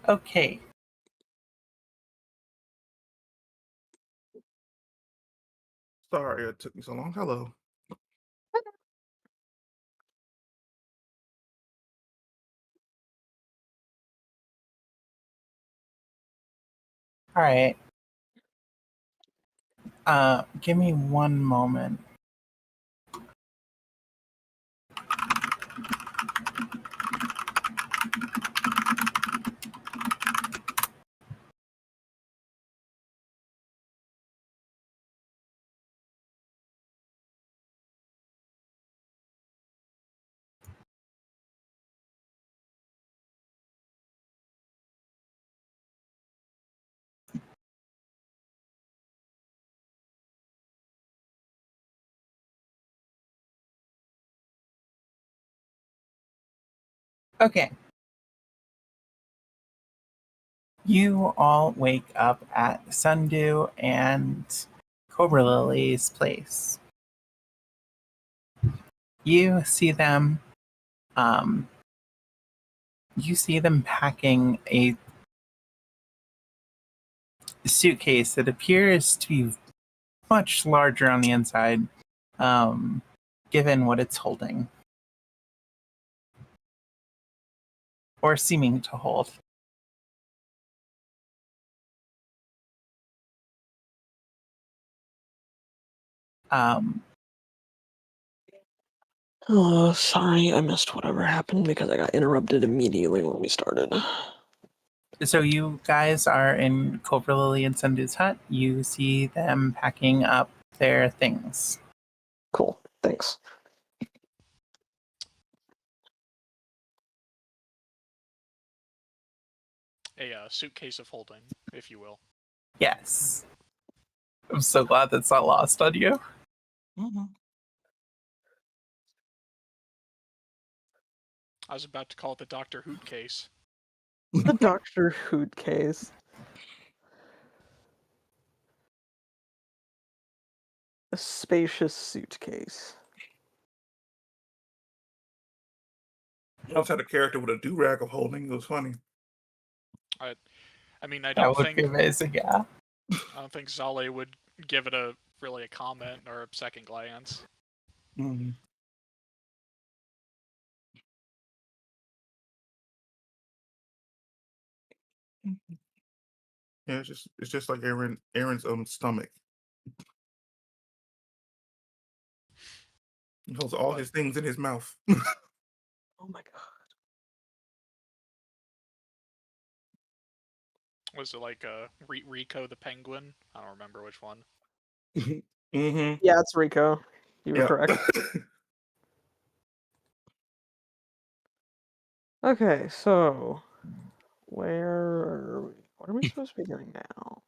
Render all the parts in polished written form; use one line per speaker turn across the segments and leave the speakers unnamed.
Okay.
Sorry it took me so long. Hello.
All right. Give me one moment. Okay. You all wake up at Sundew and Cobra Lily's place. You see them packing a suitcase that appears to be much larger on the inside, given what it's holding. Or seeming to hold.
Oh, sorry, I missed whatever happened because I got interrupted immediately when we started.
So you guys are in Cobra Lily and Sundew's hut. You see them packing up their things.
Cool, thanks.
A suitcase of holding, if you will.
Yes. I'm so glad that's not lost on you.
Mm-hmm.
I was about to call it the Dr. Hoot case.
The Dr. Hoot case. A spacious suitcase.
I also had a character with a do-rag of holding. It was funny.
I mean, I
That
don't
would
think
be amazing, yeah.
I don't think Zale would give it a comment or a second glance.
Mm-hmm. Yeah, it's just like Aaron's stomach. He holds all his things in his mouth.
Oh my god.
Was it like Rico the Penguin? I don't remember which one.
Mm-hmm.
Yeah, it's Rico. You were correct. Okay, so what are we supposed to be doing now?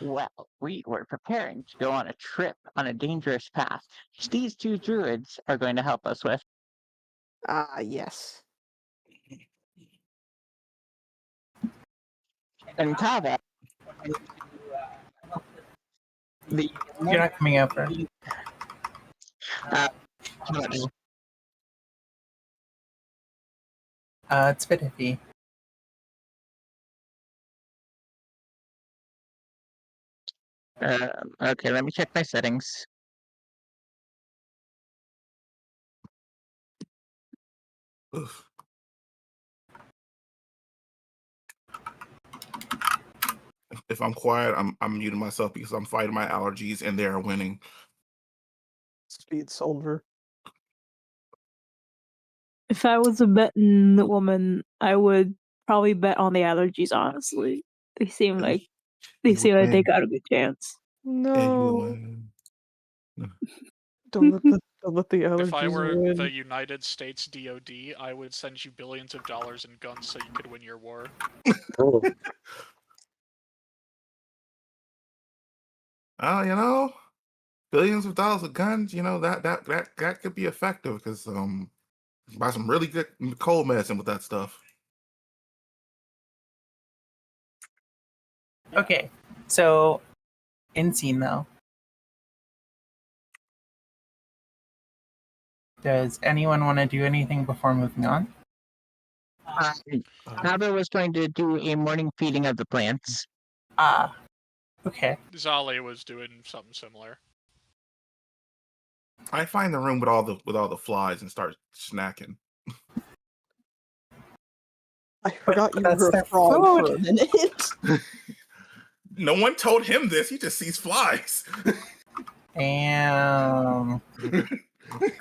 Well, we were preparing to go on a trip on a dangerous path, which these two druids are going to help us with.
Yes.
And Kava,
You're not coming over. It's a bit iffy.
okay, let me check my settings.
Oof. If I'm quiet, I'm muting myself because I'm fighting my allergies and they are winning.
Speed soldier.
If I was a betting woman, I would probably bet on the allergies, honestly. They seem like they got a good chance.
No. Don't let the allergies
If I were
win.
the United States DoD, I would send you billions of dollars in guns so you could win your war.
Billions of dollars of guns, that could be effective because buy some really good cold medicine with that stuff.
Okay, so in scene though. Does anyone want to do anything before moving on?
Abba was going to do a morning feeding of the plants.
Ah, okay.
Zale was doing something similar.
I find the room with all the flies and start snacking.
I forgot you
that's
were
their
a frog
food.
for a minute.
No one told him this. He just sees flies.
Damn.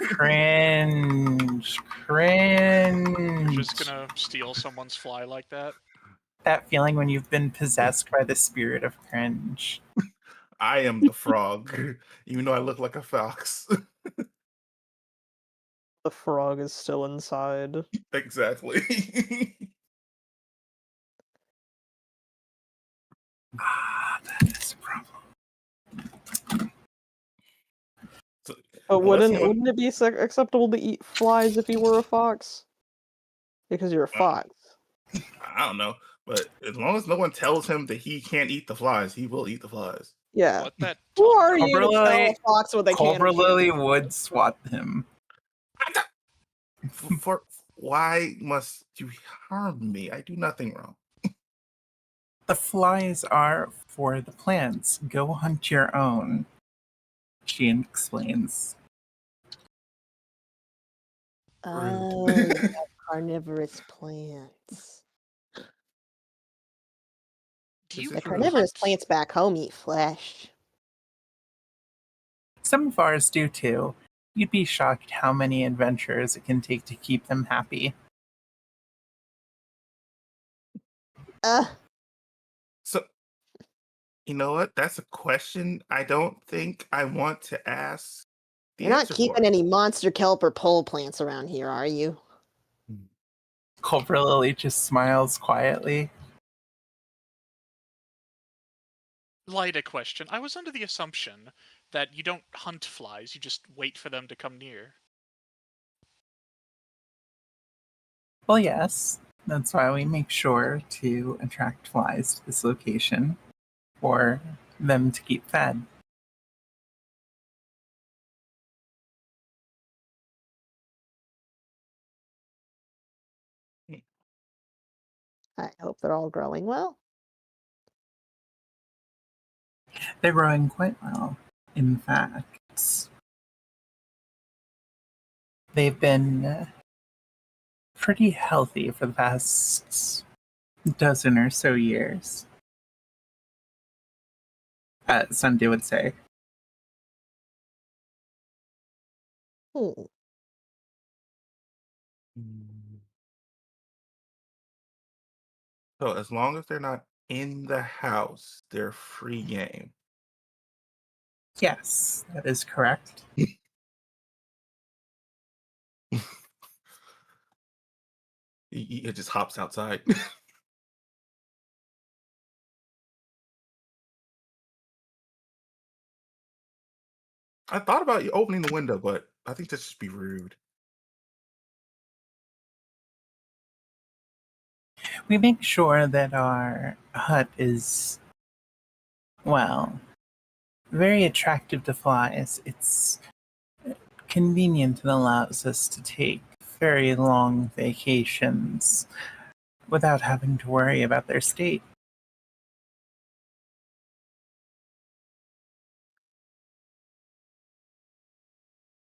Cringe.
You're just
Cringe.
gonna steal someone's fly like that?
That feeling when you've been possessed by the spirit of cringe.
I am the frog, even though I look like a fox.
The frog is still inside.
Exactly.
Ah, that is a problem.
So,
But
unless no one-
wouldn't it be acceptable to eat flies if you were a fox? Because you're a fox.
I don't know, but as long as no one tells him that he can't eat the flies, he will eat the flies.
Yeah.
What that?
Who are you
Cobra
to tell a
Lily-
fox what they can
Cobra
and can't
Lily
do?
would swat him.
For why must you harm me? I do nothing wrong.
The flies are for the plants. Go hunt your own. She explains.
Oh, you have carnivorous plants.
Do you
This
The
is true.
carnivorous
hunt?
plants back home eat flesh.
Some of ours do too. You'd be shocked how many adventures it can take to keep them happy.
So, you know what? That's a question I don't think I want to ask. The
You're not
answer
keeping
for.
any monster kelp or pole plants around here, are you?
Cobra Lily just smiles quietly.
Light question. I was under the assumption that you don't hunt flies, you just wait for them to come near.
Well, yes, that's why we make sure to attract flies to this location for them to keep fed.
I hope they're all growing well.
They're growing quite well. In fact, they've been pretty healthy for the past dozen or so years. Sunday would say.
Hmm.
So, as long as they're not in the house, they're free game.
Yes, that is correct.
He just hops outside. I thought about you opening the window, but I think that's just be rude.
We make sure that our hut is, well, very attractive to flies. It's convenient and allows us to take very long vacations without having to worry about their state.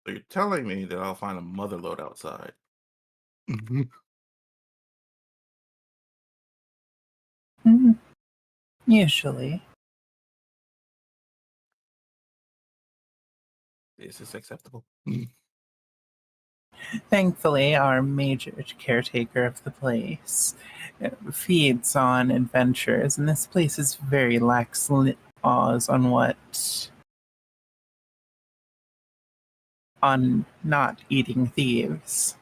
So you're telling me that I'll find a motherload outside.
Mm, usually.
Is this acceptable?
Thankfully, our major caretaker of the place feeds on adventures, and this place is very lax laws on not eating thieves.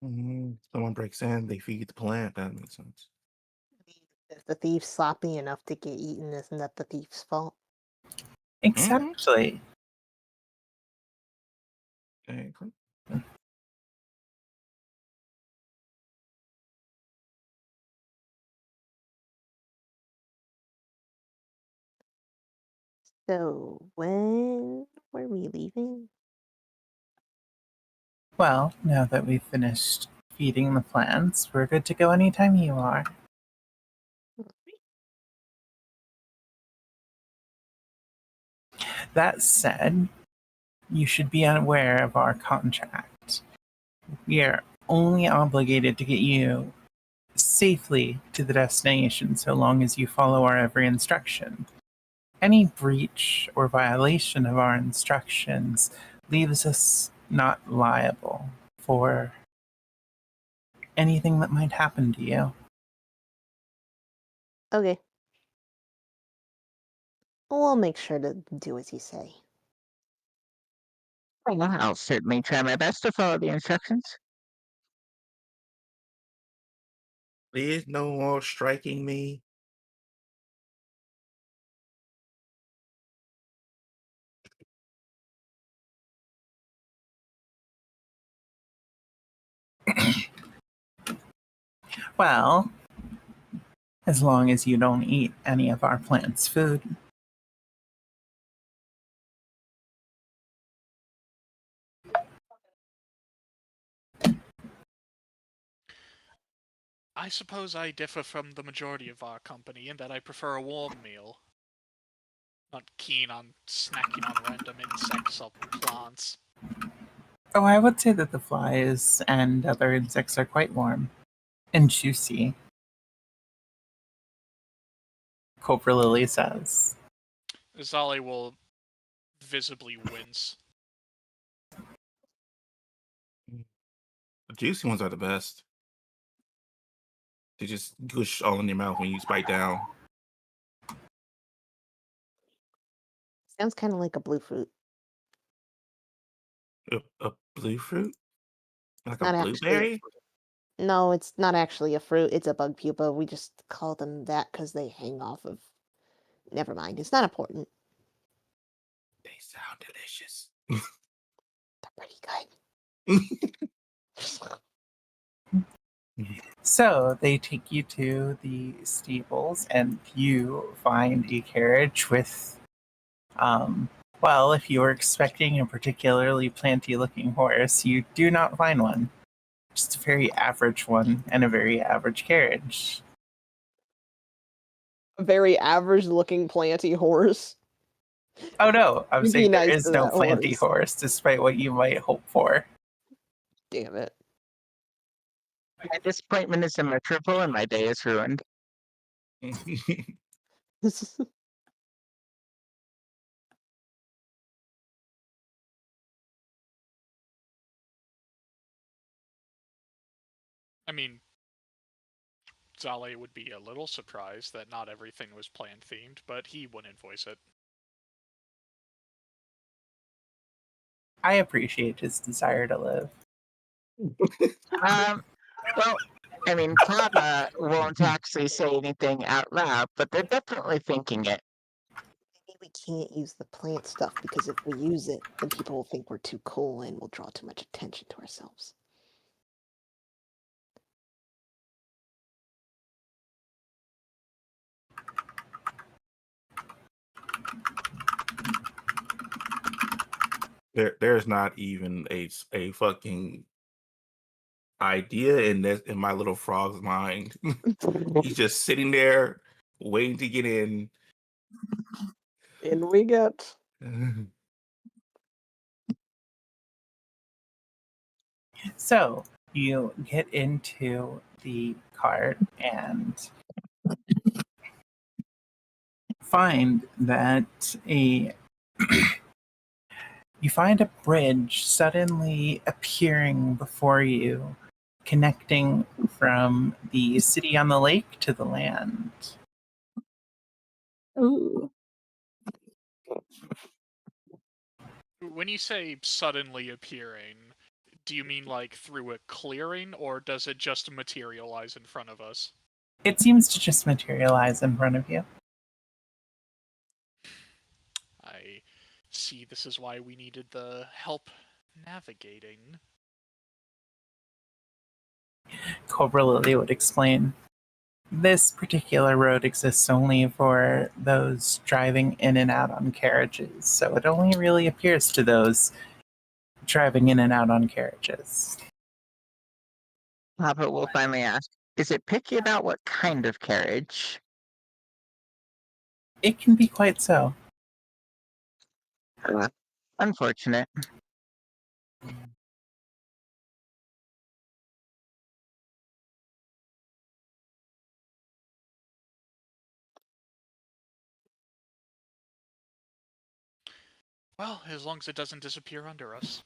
Someone breaks in, they feed the plant. That makes sense.
If the thief's sloppy enough to get eaten, isn't that the thief's fault?
Exactly.
Okay, cool.
So, when were we leaving?
Well, now that we've finished feeding the plants, we're good to go anytime you are. That said, you should be unaware of our contract. We are only obligated to get you safely to the destination so long as you follow our every instruction. Any breach or violation of our instructions leaves us not liable for anything that might happen to you.
Okay. We'll make sure to do as you say.
Well, I'll certainly try my best to follow the instructions.
Please no more striking me.
Well, as long as you don't eat any of our plants' food.
I suppose I differ from the majority of our company in that I prefer a warm meal. Not keen on snacking on random insects or plants.
Oh, I would say that the flies and other insects are quite warm and juicy. Cobra Lily says.
Zali will visibly wince.
The juicy ones are the best. They just gush all in your mouth when you bite down.
Sounds kind of like a blue fruit.
A blue fruit? Like
Not
a
actually.
blueberry?
No, it's not actually a fruit. It's a bug pupa. We just call them that because they hang off of. Never mind. It's not important.
They sound delicious.
They're pretty good.
So they take you to the stables, and you find a carriage with, well, if you were expecting a particularly planty-looking horse, you do not find one. Just a very average one and a very average carriage.
A very average-looking planty horse.
Oh no, I'm
You'd be
saying there
nice
is
to
no
that
planty horse, despite what you might hope for.
Damn it.
My disappointment is immeasurable and my day is ruined.
I mean, Zale would be a little surprised that not everything was plant themed, but he wouldn't voice it.
I appreciate his desire to live.
Well, I mean, Kava won't actually say anything out loud, but they're definitely thinking it.
Maybe we can't use the plant stuff because if we use it, then people will think we're too cool and we'll draw too much attention to ourselves.
There's not even a fucking idea in my little frog's mind. He's just sitting there waiting to get in.
In we get.
So you get into the cart and find that you find a bridge suddenly appearing before you, connecting from the city on the lake to the land.
Ooh.
When you say suddenly appearing, do you mean like through a clearing, or does it just materialize in front of us?
It seems to just materialize in front of you.
I see this is why we needed the help navigating.
Cobra Lily would explain. This particular road exists only for those driving in and out on carriages, so it only really appears to those driving in and out on carriages.
Papa will finally ask, is it picky about what kind of carriage?
It can be quite so.
Unfortunate.
Well, as long as it doesn't disappear under us.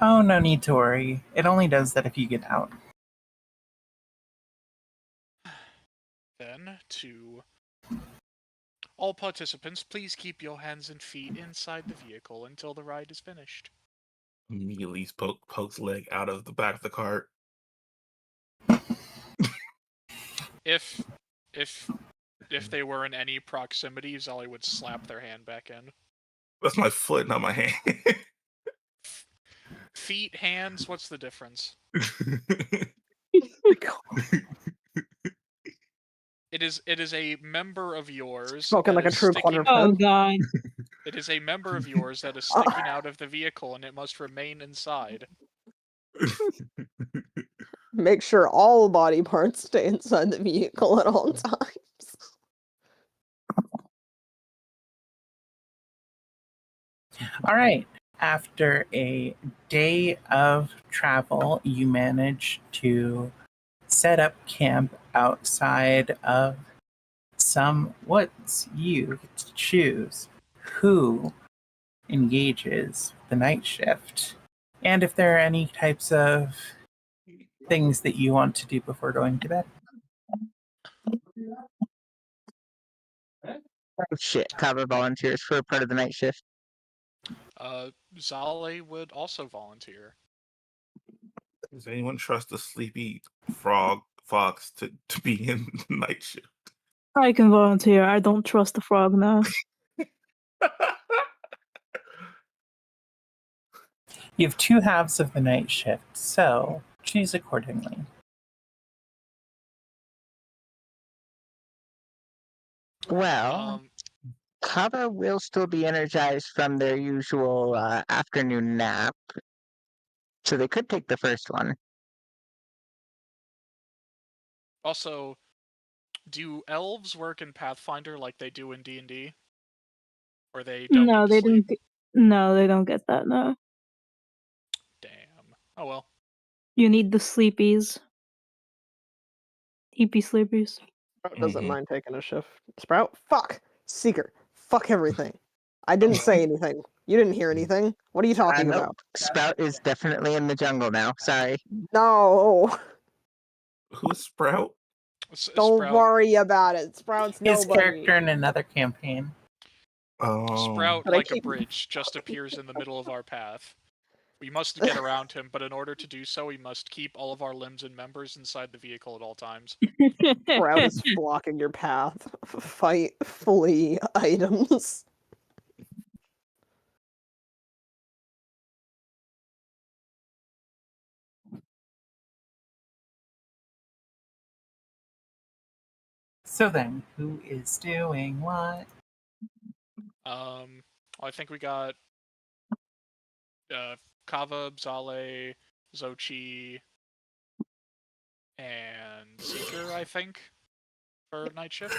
Oh, no need to worry. It only does that if you get out.
Then, to all participants, please keep your hands and feet inside the vehicle until the ride is finished.
Immediately pokes leg out of the back of the cart.
If they were in any proximity, Zolly would slap their hand back in.
That's my foot, not my hand.
Feet, hands, what's the difference? It is a member of yours.
Spoken
that
like a
is
true
sticking-
quadruped.
Oh god.
It is a member of yours that is sticking out of the vehicle, and it must remain inside.
Make sure all body parts stay inside the vehicle at all times.
All right. After a day of travel, you manage to set up camp outside of some woods. You get to choose who engages the night shift, and if there are any types of things that you want to do before going to bed.
Oh shit, Kava volunteers for a part of the night shift.
Zale would also volunteer.
Does anyone trust the sleepy fox to be in night shift?
I can volunteer. I don't trust the frog now.
You have two halves of the night shift, so choose accordingly.
Well, Kava will still be energized from their usual afternoon nap, so they could take the first one.
Also, do elves work in Pathfinder like they do in D&D? Or they don't
No,
need to
they
sleep?
don't. No, they don't get that. No,
Damn. Oh well.
you need the sleepies. EP sleepies.
Sprout doesn't
Mhm.
mind taking a shift.
Sprout? Fuck! Seeker. Fuck everything. I didn't say anything. You didn't hear anything. What are you talking
Nope.
about?
Sprout is definitely in the jungle now. Sorry.
No!
Who's Sprout?
Don't
Sprout,
worry about it. Sprout's
His
nobody.
character in another campaign.
Sprout,
But I
like a
keep-
bridge, just appears in the middle of our path. We must get around him, but in order to do so, we must keep all of our limbs and members inside the vehicle at all times.
Sprout is blocking your path. Fight, flee, items.
So then, who is doing what?
I think we got Kava, Zale, Zochi, and Seeker, I think, for night shift.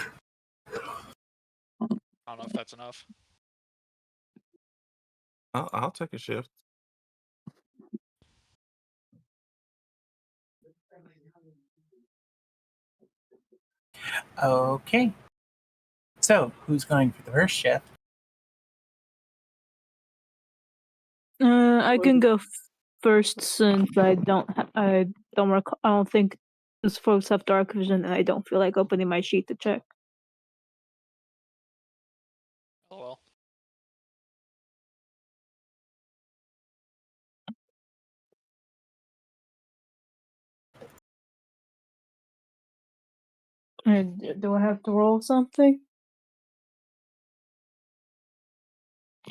I don't know if that's enough.
I'll take a shift.
Okay. So, who's going for the first shift?
I can go first since I don't. I don't think those folks have dark vision, and I don't feel like opening my sheet to check.
Oh well.
And do I have to roll something?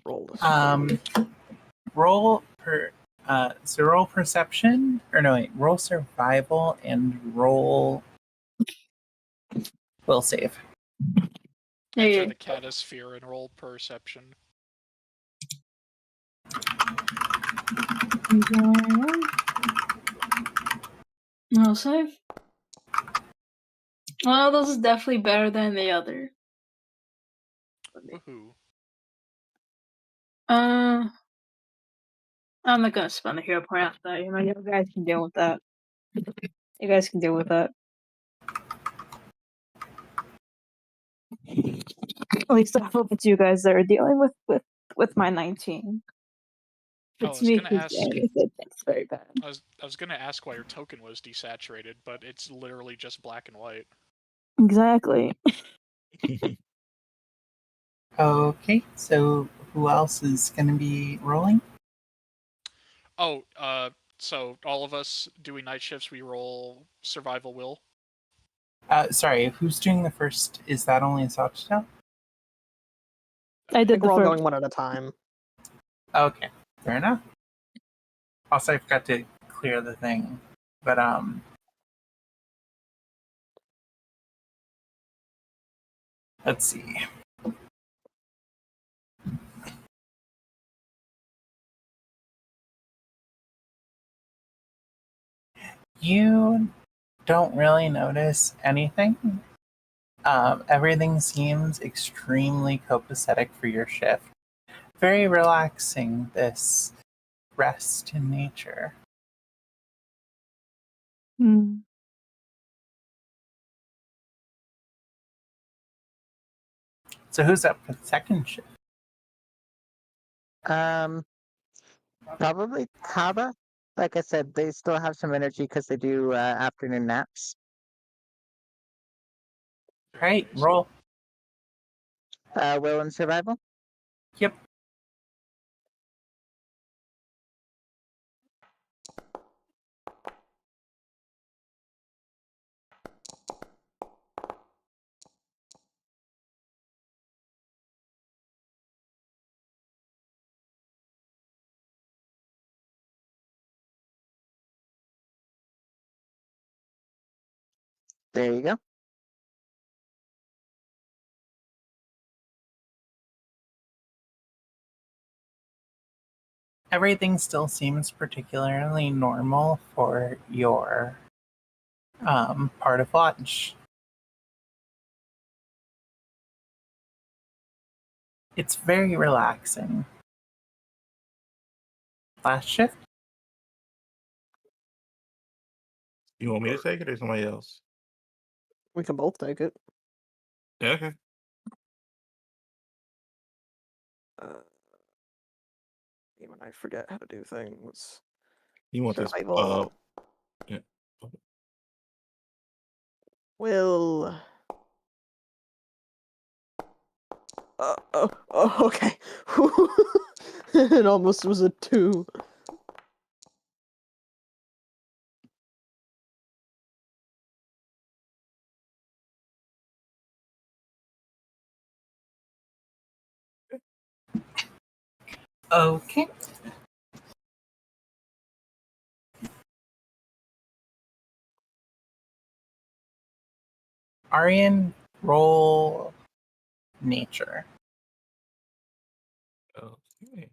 Roll the
Roll roll perception, or no, wait, roll survival and roll will save.
Enter
Yeah.
the catasphere and roll perception.
I'll save. Well, this is definitely better than the other.
Woohoo.
I'm not gonna spend the hero point after that. You guys can deal with that. You guys can deal with that. At least I hope it's you guys that are dealing with my 19.
I
It's
was
me
gonna
who's
ask.
dealing with it. That's very bad.
I was gonna ask why your token was desaturated, but it's literally just black and white.
Exactly.
Okay, so who else is going to be rolling?
Oh, so all of us doing night shifts, we roll survival will.
Sorry, who's doing the first? Is that only Sawtell?
I
I
did
think
the
we're all
first.
going one at a time.
Okay, fair enough. Also, I forgot to clear the thing, but let's see. You don't really notice anything. Everything seems extremely copacetic for your shift. Very relaxing, this rest in nature.
Hmm.
So who's up for the second shift?
Probably Kaba. Like I said, they still have some energy because they do afternoon naps.
Right,
Okay, so-
roll.
Will and survival.
Yep.
There you go.
Everything still seems particularly normal for your part of watch. It's very relaxing. Last shift?
You want me to take it or somebody else?
We can both take it.
Yeah, okay.
Even I forget how to do things.
You want this?
Survival.
Yeah.
Will. Okay. It almost was a 2.
Okay. Aryan, roll nature.
Okay.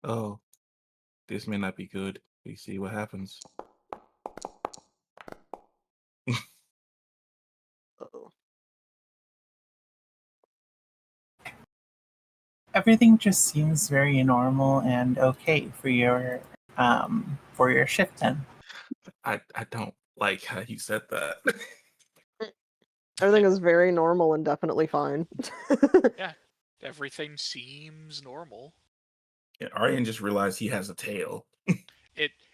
Oh, this may not be good. We see what happens.
Uh-oh.
Everything just seems very normal and okay for your shift then.
I don't like how you said that.
Everything is very normal and definitely fine.
Yeah, everything seems normal.
Yeah, Aryan just realized he has a tail.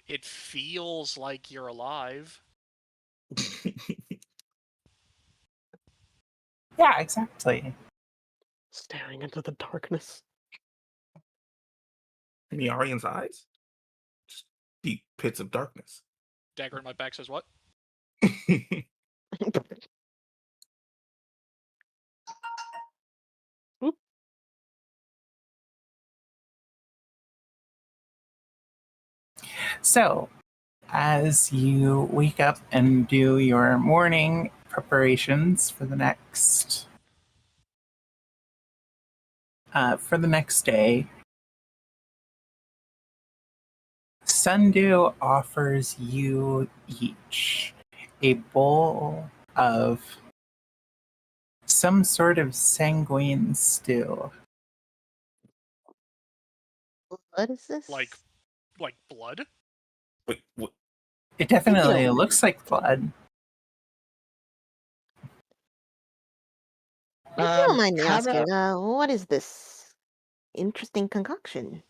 It feels like you're alive.
Yeah, exactly.
Staring into the darkness.
In the Aryan's eyes, just deep pits of darkness.
Dagger in my back says what?
So, as you wake up and do your morning preparations for the next day, Sundew offers you each a bowl of some sort of sanguine stew.
What is this?
Like blood?
Wait, what?
It definitely
don't-
looks like blood.
If you don't mind me
Kava-
asking, what is this interesting concoction?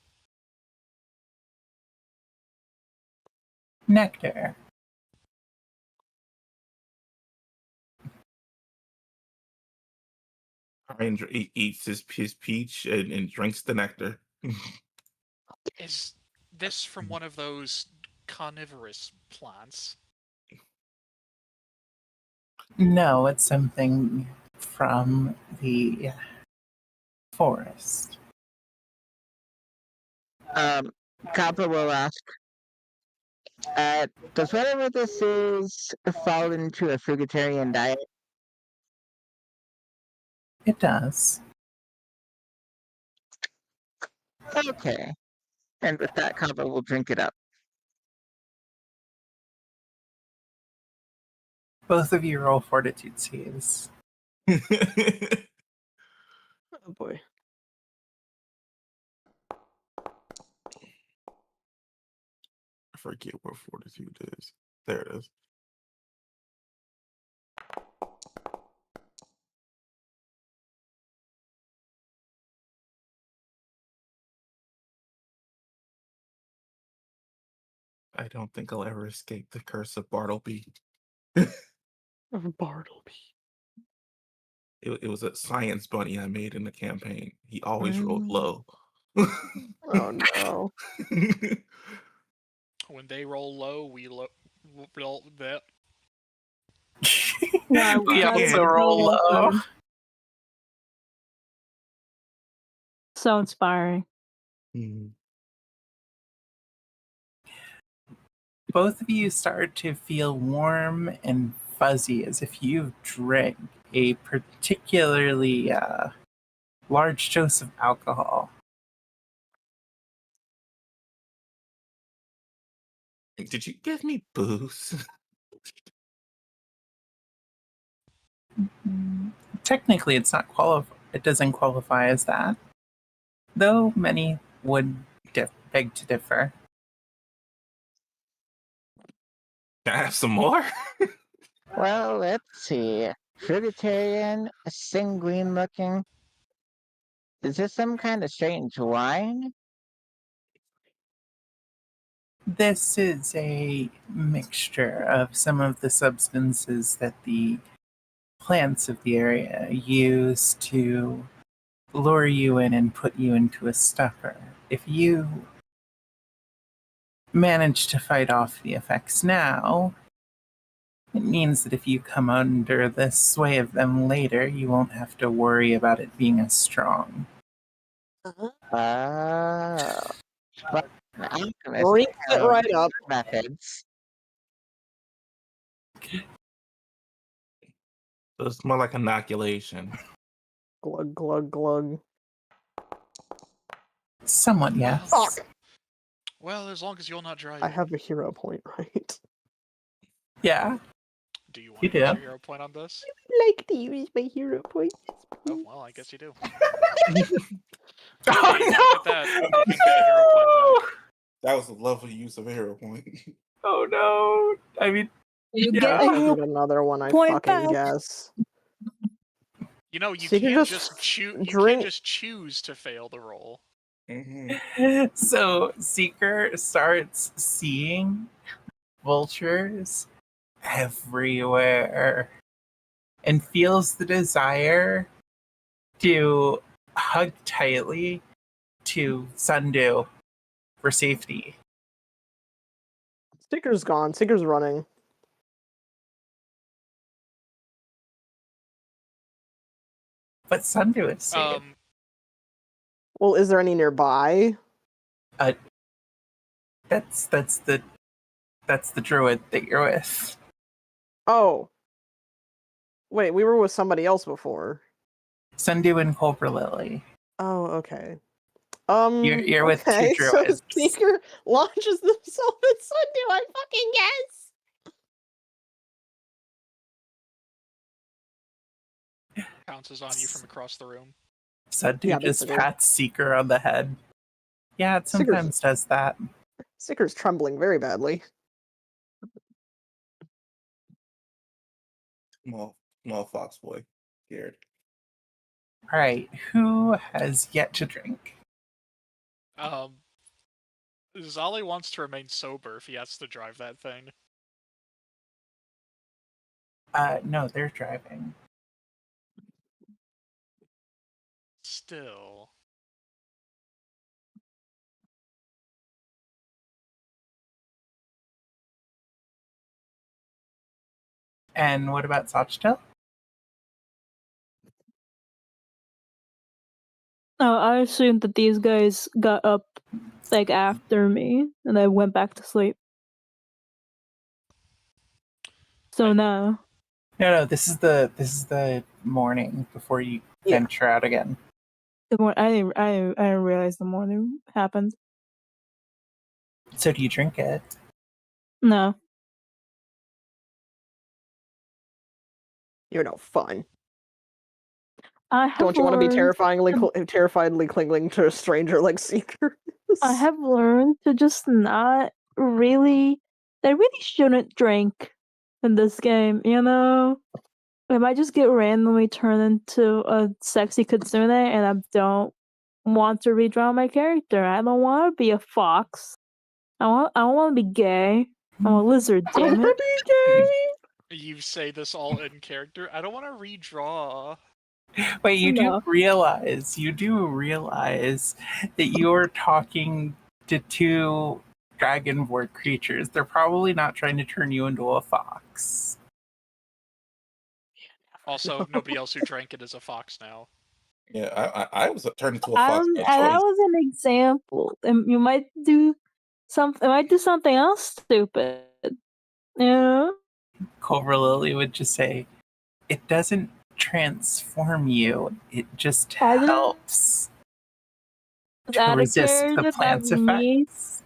Nectar.
Ryan eats his peach and drinks the nectar.
Is this from one of those carnivorous plants?
No, it's something from the forest.
Kappa will ask, does whatever this is fall into a fruitarian diet?
It does.
Okay. And with that, Kappa will drink it up.
Both of you roll fortitude saves.
Oh boy.
I forget what fortitude is. There it is. I don't think I'll ever escape the curse of Bartleby.
Of Bartleby.
It was a science bunny I made in the campaign. He always rolled low.
Oh no.
When they roll low, we roll that.
Yeah,
We
got
also
it.
roll low.
So inspiring.
Hmm.
Both of you start to feel warm and fuzzy as if you've drank a particularly large dose of alcohol.
Did you give me booze?
Technically, it's not it doesn't qualify as that, though many would beg to differ.
Can I have some more?
Well, let's see. Fruitarian, sanguine looking. Is this some kind of strange wine?
This is a mixture of some of the substances that the plants of the area use to lure you in and put you into a stupor. If you manage to fight off the effects now, it means that if you come under the sway of them later, you won't have to worry about it being as strong.
Uh-huh.
But an alchemist
Drinks it
has
right up.
methods.
It's more like inoculation.
Glug glug glug.
Somewhat, yes.
Fuck.
Well, as long as you're not driving.
I have a hero point, right?
Yeah.
Do you want
You
to use
do.
your hero point on this?
Like to use my hero points.
Oh, well, I guess you do.
Oh,
Hey,
no!
look at that. You can get a hero point back.
That was a lovely use of a hero point.
Oh no! I mean,
You
Yeah.
get a
I
hero
need another one, I
point
fucking
back.
guess.
You know, you
So you can
can't
just
just choose. You
drink-
can't just choose to fail the roll.
so Seeker starts seeing vultures everywhere and feels the desire to hug tightly to Sundew for safety.
Seeker's gone. Seeker's running.
But Sundew is safe.
Well, is there any nearby?
That's the druid that you're with.
Oh. Wait, we were with somebody else before.
Sundew and Cobra Lily.
Oh, okay.
You're with two
okay, so
druids.
Seeker launches themselves at Sundew, I fucking guess!
Pounces on you from across the room.
Sundew just pats Seeker on the head. Yeah, it sometimes does that.
Seeker's trembling very badly.
Small fox boy. Scared.
Alright, who has yet to drink?
Zali wants to remain sober if he has to drive that thing.
No, they're driving.
Still.
And what about Sachtel?
Oh, I assumed that these guys got up like after me, and I went back to sleep. So no.
No, this is the morning before you venture out again.
I didn't realize the morning happened.
So do you drink it?
No.
You're no fun.
Don't
you want to be terrifiedly clinging to a stranger like Seeker?
I have learned to just not really. I really shouldn't drink in this game, you know? I might just get randomly turned into a sexy kitsune and I don't want to redraw my character. I don't want to be a fox. I don't want to be gay. I'm a lizard, damn it.
Be gay!
You say this all in character. I don't want to redraw.
Wait, you do realize that you're talking to two dragonborn creatures. They're probably not trying to turn you into a fox.
Also, nobody else who drank it is a fox now.
Yeah, I was turned into a fox by choice.
That was an example. And you might do something. Else stupid. Yeah.
Cobra Lily would just say, "It doesn't transform you. It just helps to resist the plant's effects."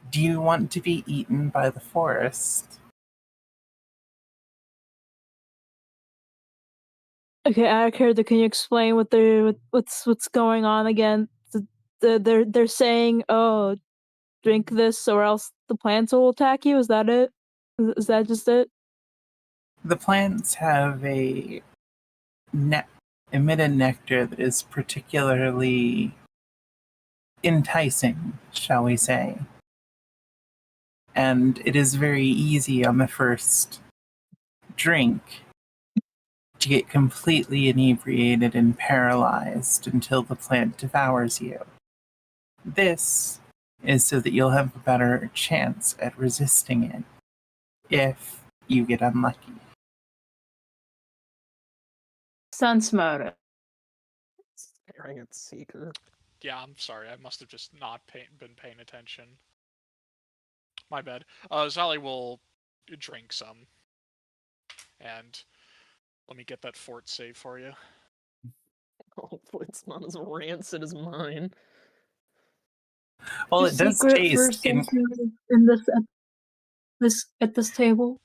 Do you want to be eaten by the forest?
Okay, out of character, can you explain what's going on again? They're saying, "Oh, drink this, or else the plants will attack you." Is that it? Is that just it?
The plants have emit a nectar that is particularly enticing, shall we say. And it is very easy on the first drink to get completely inebriated and paralyzed until the plant devours you. This is so that you'll have a better chance at resisting it if you get unlucky.
Sense motive.
Staring at Seeker.
Yeah, I'm sorry. I must have just not been paying attention. My bad. Zali will drink some. And let me get that fort save for you.
Hopefully it's not as rancid as mine.
Well, it does taste
in this table.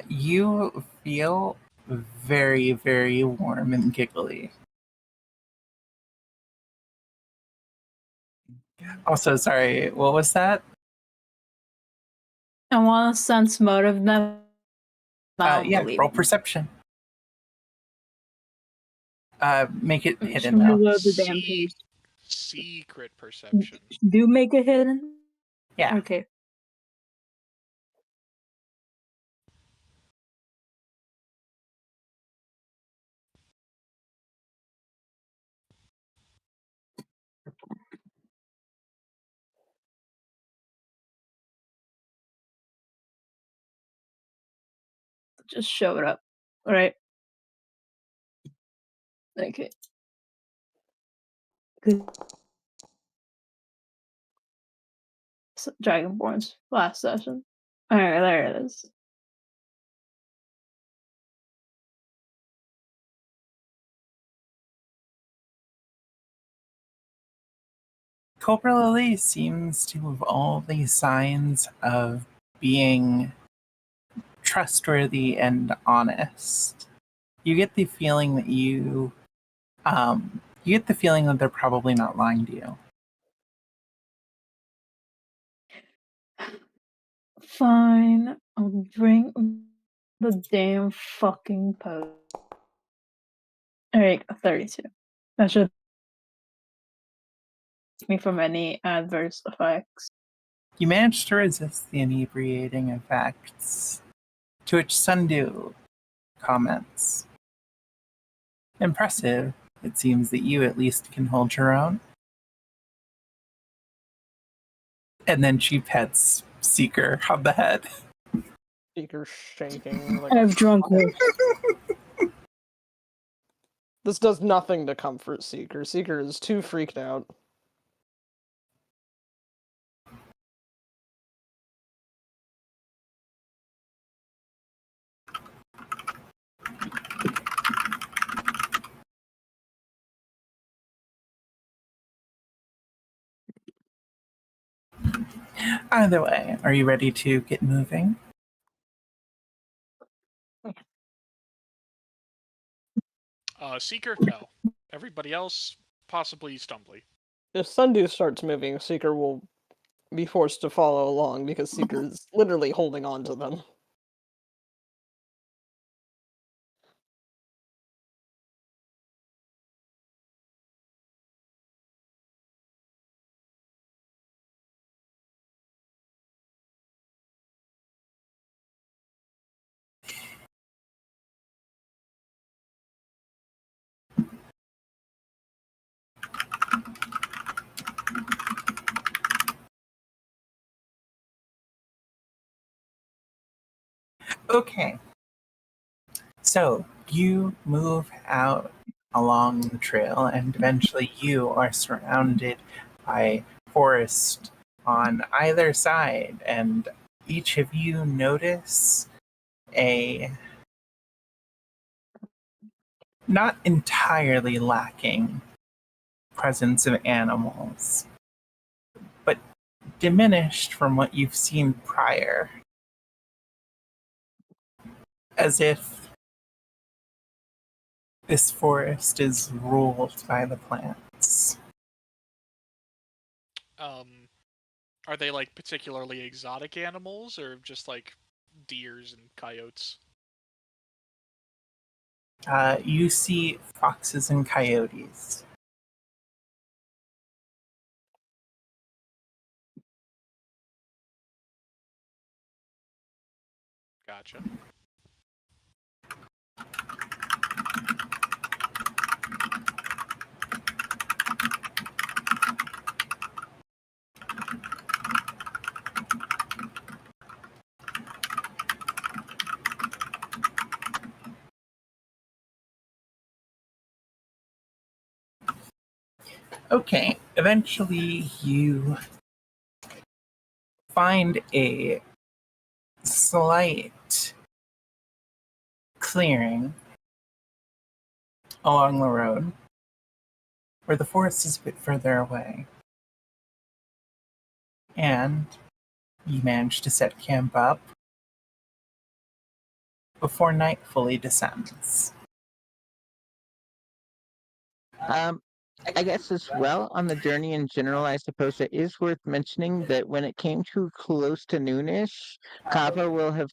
You feel very, very warm and giggly. Also, sorry, what was that?
I want to sense motive them.
Yeah, roll perception. Make it hidden though.
Reload the damn page.
Secret perception.
Do make it hidden?
Yeah.
Okay. just showed up, right? Okay. Good. Dragonborn's last session. Alright, there it is.
Cobra Lily seems to have all these signs of being trustworthy and honest. You get the feeling that you get the feeling that they're probably not lying to you.
Fine, I'll drink the damn fucking potion. Alright, 32. That should keep me from any adverse effects.
You manage to resist the inebriating effects, to which Sundu comments. Impressive. It seems that you at least can hold your own. And then she pets Seeker on the head.
Seeker's shaking. Like,
I've drunk more.
this does nothing to comfort Seeker. Seeker is too freaked out.
Either way, are you ready to get moving?
Seeker, no. Everybody else, possibly Stumbly.
If Sundew starts moving, Seeker will be forced to follow along because Seeker is literally holding on to them.
Okay. So you move out along the trail, and eventually you are surrounded by forest on either side, and each of you notice a not entirely lacking presence of animals, but diminished from what you've seen prior. As if this forest is ruled by the plants.
Are they like particularly exotic animals, or just like deers and coyotes?
You see foxes and coyotes.
Gotcha.
Okay, eventually you find a slight clearing along the road where the forest is a bit further away. And you manage to set camp up before night fully descends.
I guess as well on the journey in general, I suppose it is worth mentioning that when it came to close to noonish, Kava will have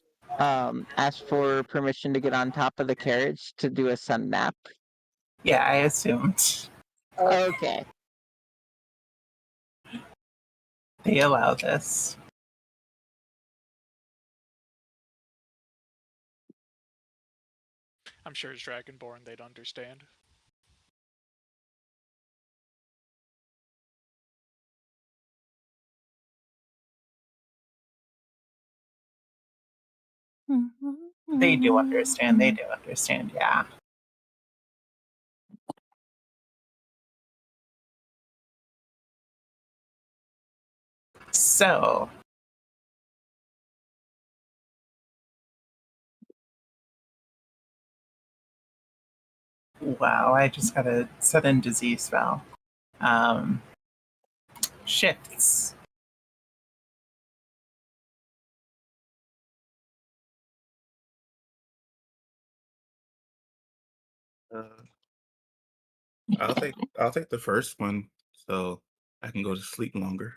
asked for permission to get on top of the carriage to do a sun nap.
Yeah, I assumed.
Okay.
They allow this.
I'm sure as Dragonborn they'd understand.
They do understand. They do understand. Yeah. So, wow, I just got a sudden disease spell. Shifts.
I'll take the first one so I can go to sleep longer.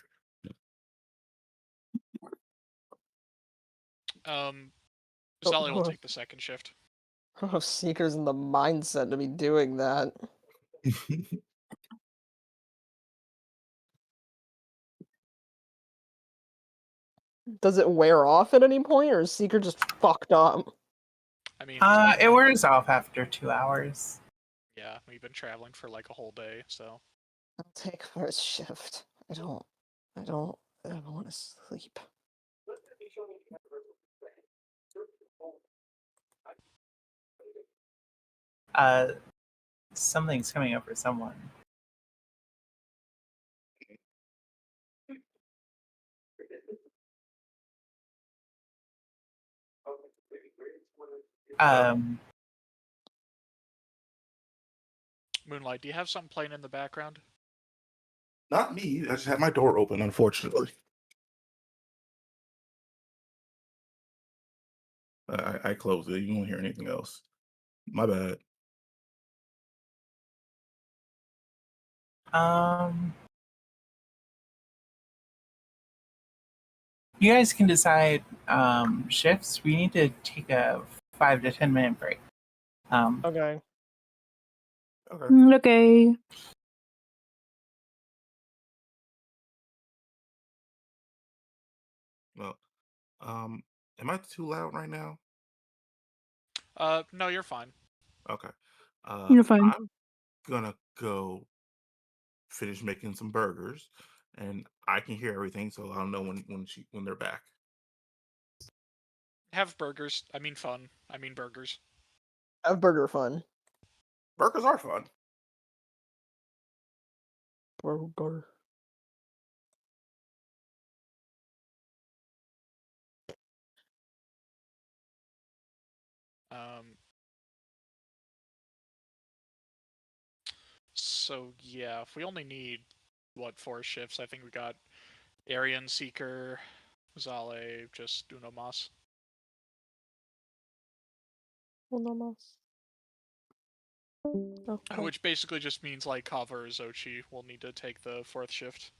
Zali will take the second shift.
Oh, Seeker's in the mindset to be doing that. Does it wear off at any point, or is Seeker just fucked up?
I mean,
It wears off after 2 hours.
yeah, we've been traveling for like a whole day, so.
I'll take first shift. I don't want to sleep.
Something's coming up for someone.
Moonlight, do you have something playing in the background?
Not me. I just had my door open, unfortunately. I closed it. You won't hear anything else. My bad.
You guys can decide shifts. We need to take a 5 to 10 minute break.
Okay.
Okay.
Okay.
Well, am I too loud right now?
No, you're fine.
Okay.
You're fine.
I'm gonna go finish making some burgers, and I can hear everything, so I'll know when they're back.
Have burgers. I mean fun. I mean burgers.
Have burger fun.
Burgers are fun.
Burger.
So yeah, if we only need what 4 shifts, I think we got Arian, Seeker, Zale, just Uno Mas.
Uno mas. Okay.
Which basically just means like Kava or Zochi will need to take the 4th shift.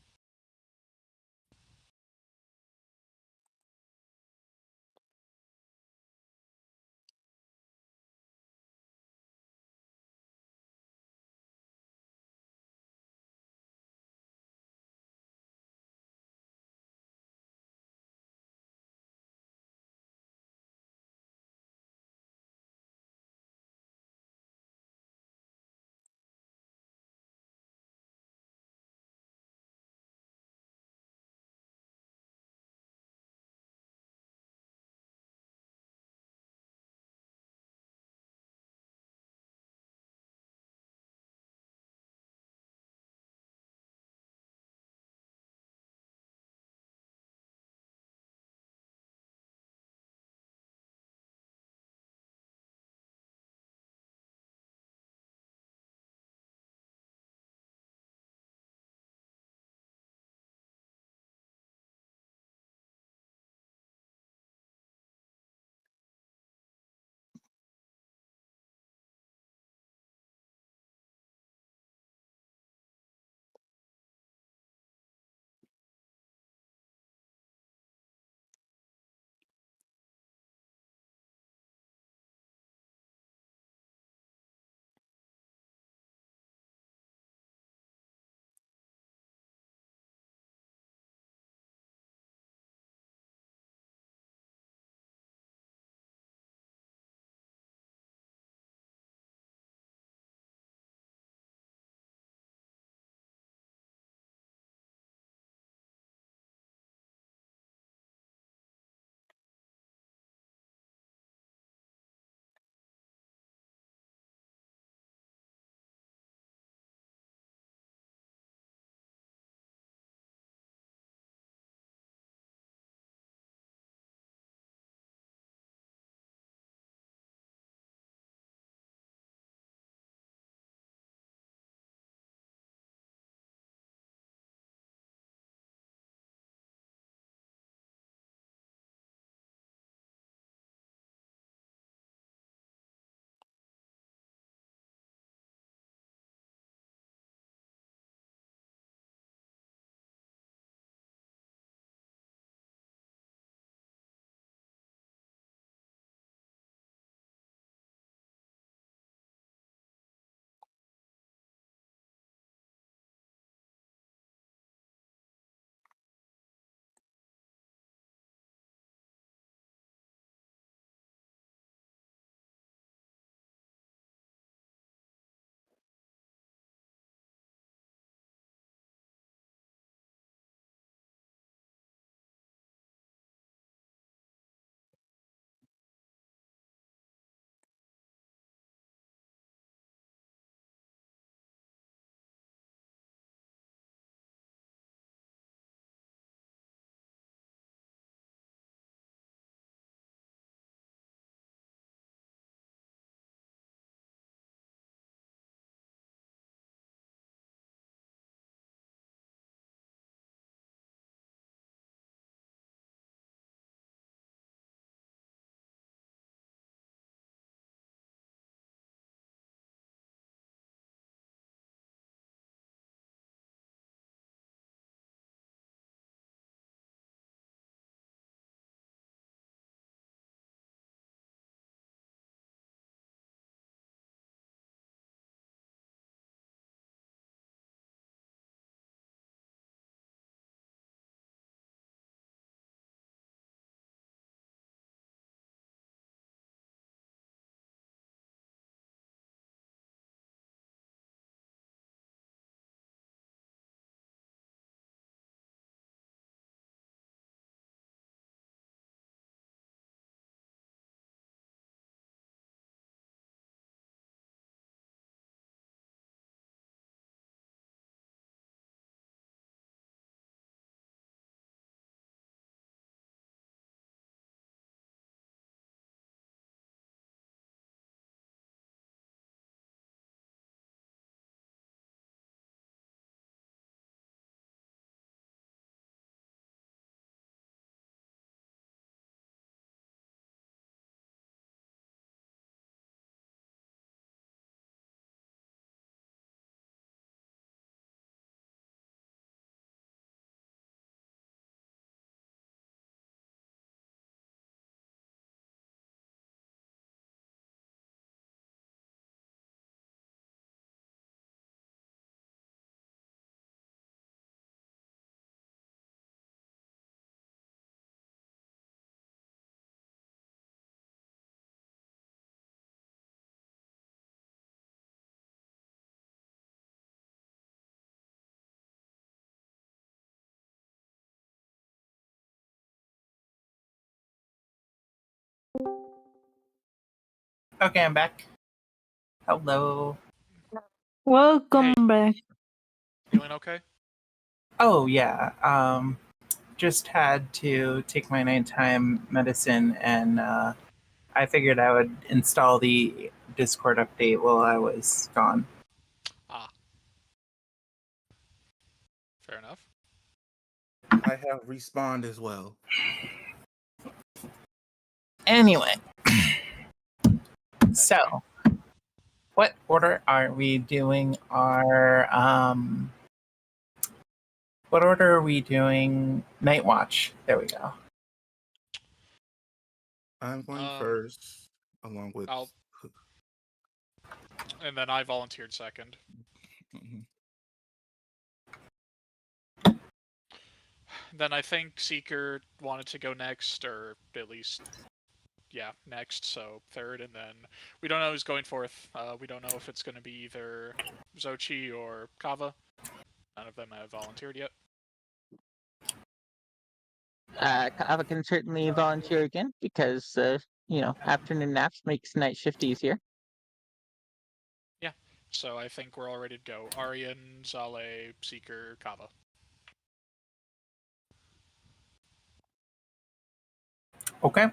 Okay, I'm back. Hello.
Welcome back.
Feeling okay?
Oh yeah. Just had to take my nighttime medicine, and I figured I would install the Discord update while I was gone.
Ah. Fair enough.
I have respawned as well.
Anyway, so what order are we doing our What order are we doing Night Watch? There we go.
I'm going first, along with.
And then I volunteered second.
Mhm.
Then I think Seeker wanted to go next, or at least, yeah, next. So third, and then we don't know who's going fourth. We don't know if it's going to be either Zochi or Kava. None of them have volunteered yet.
Kava can certainly volunteer again because, afternoon naps makes night shift easier.
Yeah. So I think we're all ready to go. Aryan, Zale, Seeker, Kava.
Okay.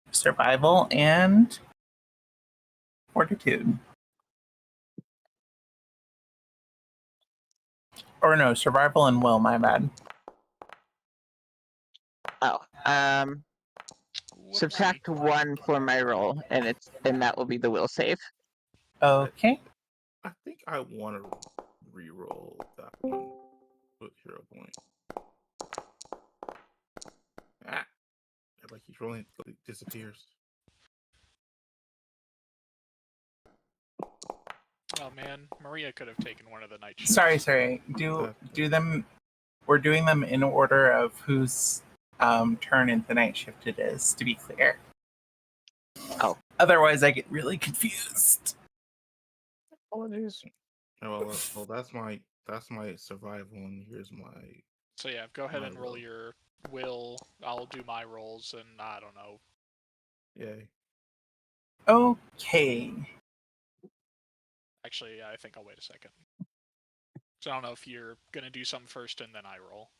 Survival and fortitude. Or no, survival and will, my bad.
Oh, subtract 1 for my roll, and that will be the will save.
Okay.
I think I want to re-roll that one with hero point. Ah, like he's rolling, it disappears.
Oh man, Maria could have taken one of the night shifts.
Sorry. Do them. We're doing them in order of whose turn in the night shift it is. To be clear.
Oh.
Otherwise, I get really confused.
Apologies.
Oh, well, that's my survival, and here's my.
So yeah, go ahead
my
and roll
will.
your will. I'll do my rolls, and I don't know.
Yay.
Okay.
Actually, yeah, I think I'll wait a second. So I don't know if you're gonna do something first and then I roll.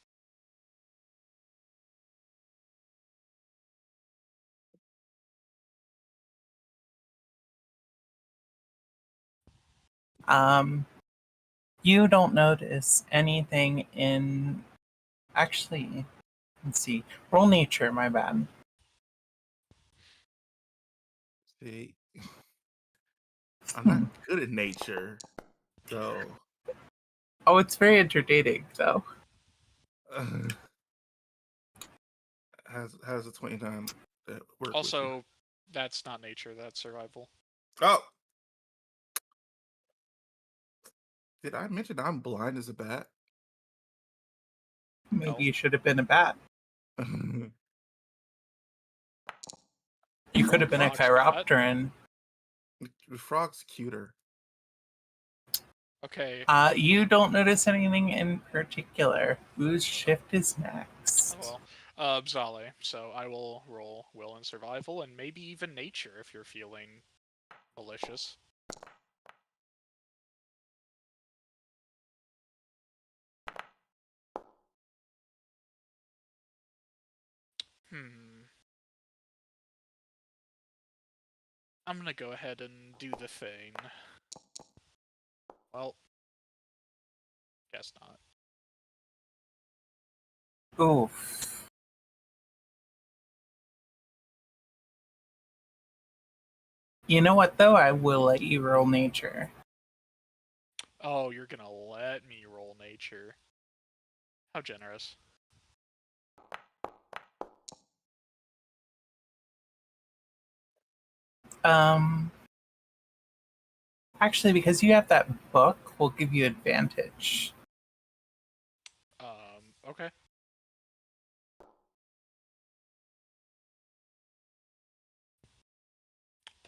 You don't notice anything in. Actually, let's see. Roll nature. My bad.
See, I'm not good at nature, so.
Oh, it's very entertaining, though.
Has a 29 that work
Also, that's not nature, that's survival.
Oh! Did I mention I'm blind as a bat?
Maybe you should have been a bat. You could have been a chiropteran.
The frog's cuter.
Okay.
You don't notice anything in particular. Whose shift is next?
Oh well. Zale. So I will roll will and survival, and maybe even nature if you're feeling malicious. I'm gonna go ahead and do the thing. Well, guess not.
Oof. You know what, though? I will let you roll nature.
Oh, you're gonna let me roll nature. How generous.
Actually, because you have that book, we'll give you advantage.
Okay.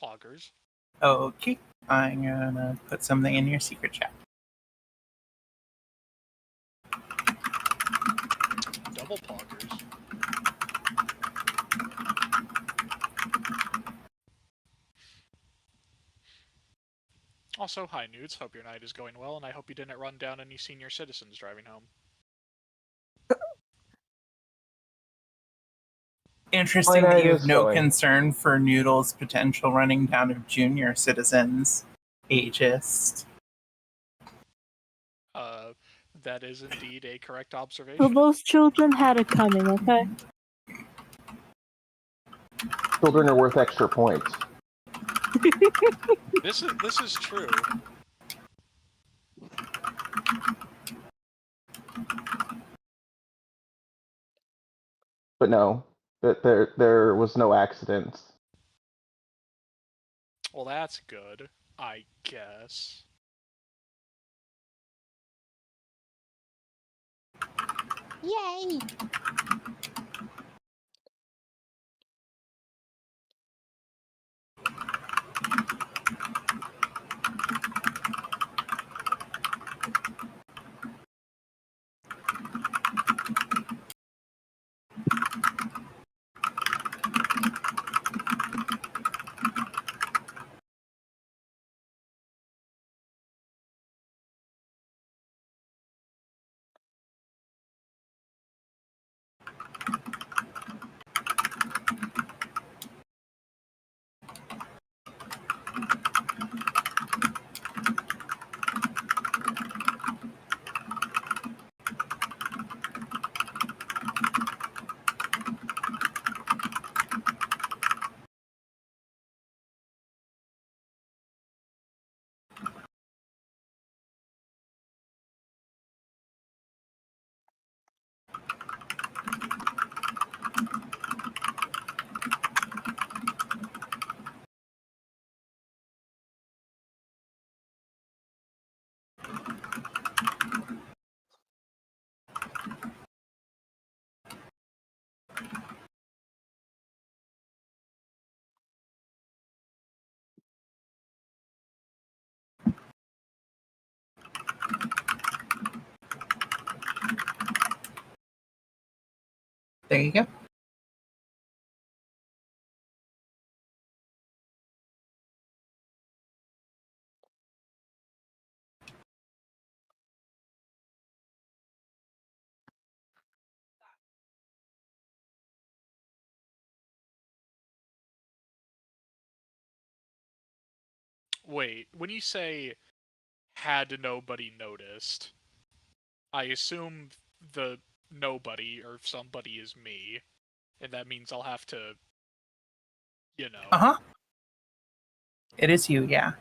Poggers.
Okay. I'm gonna put something in your secret chat.
Double poggers. Also, hi Nudes, hope your night is going well, and I hope you didn't run down any senior citizens driving home.
Interesting
My
that
night
you have
is
no
going.
concern for Noodle's potential running down of junior citizens. Ageist.
That is indeed a correct
So
observation.
those children had it coming, okay?
Children are worth extra points.
This is true.
But no, there was no accidents.
Well, that's good, I guess.
Yay!
There you go.
Wait, when you say had nobody noticed, I assume the nobody or somebody is me, and that means I'll have to, you know.
Uh-huh. It is you, yeah.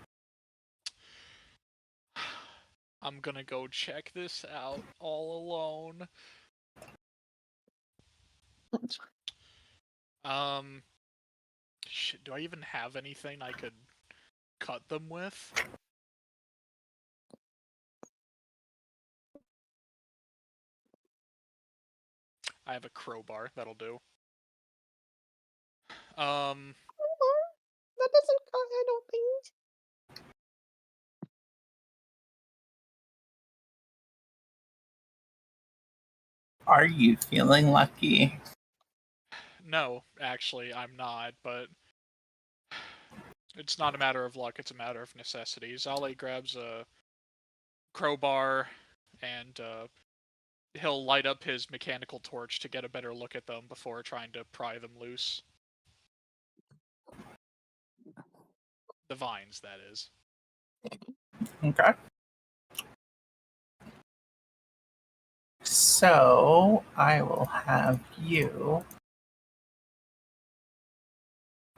I'm gonna go check this out all alone. Shit, do I even have anything I could cut them with? I have a crowbar, that'll do.
That doesn't count, I don't think.
Are you feeling lucky?
No, actually, I'm not, but it's not a matter of luck, it's a matter of necessity. Zale grabs a crowbar and he'll light up his mechanical torch to get a better look at them before trying to pry them loose. The vines, that is.
Okay. So, I will have you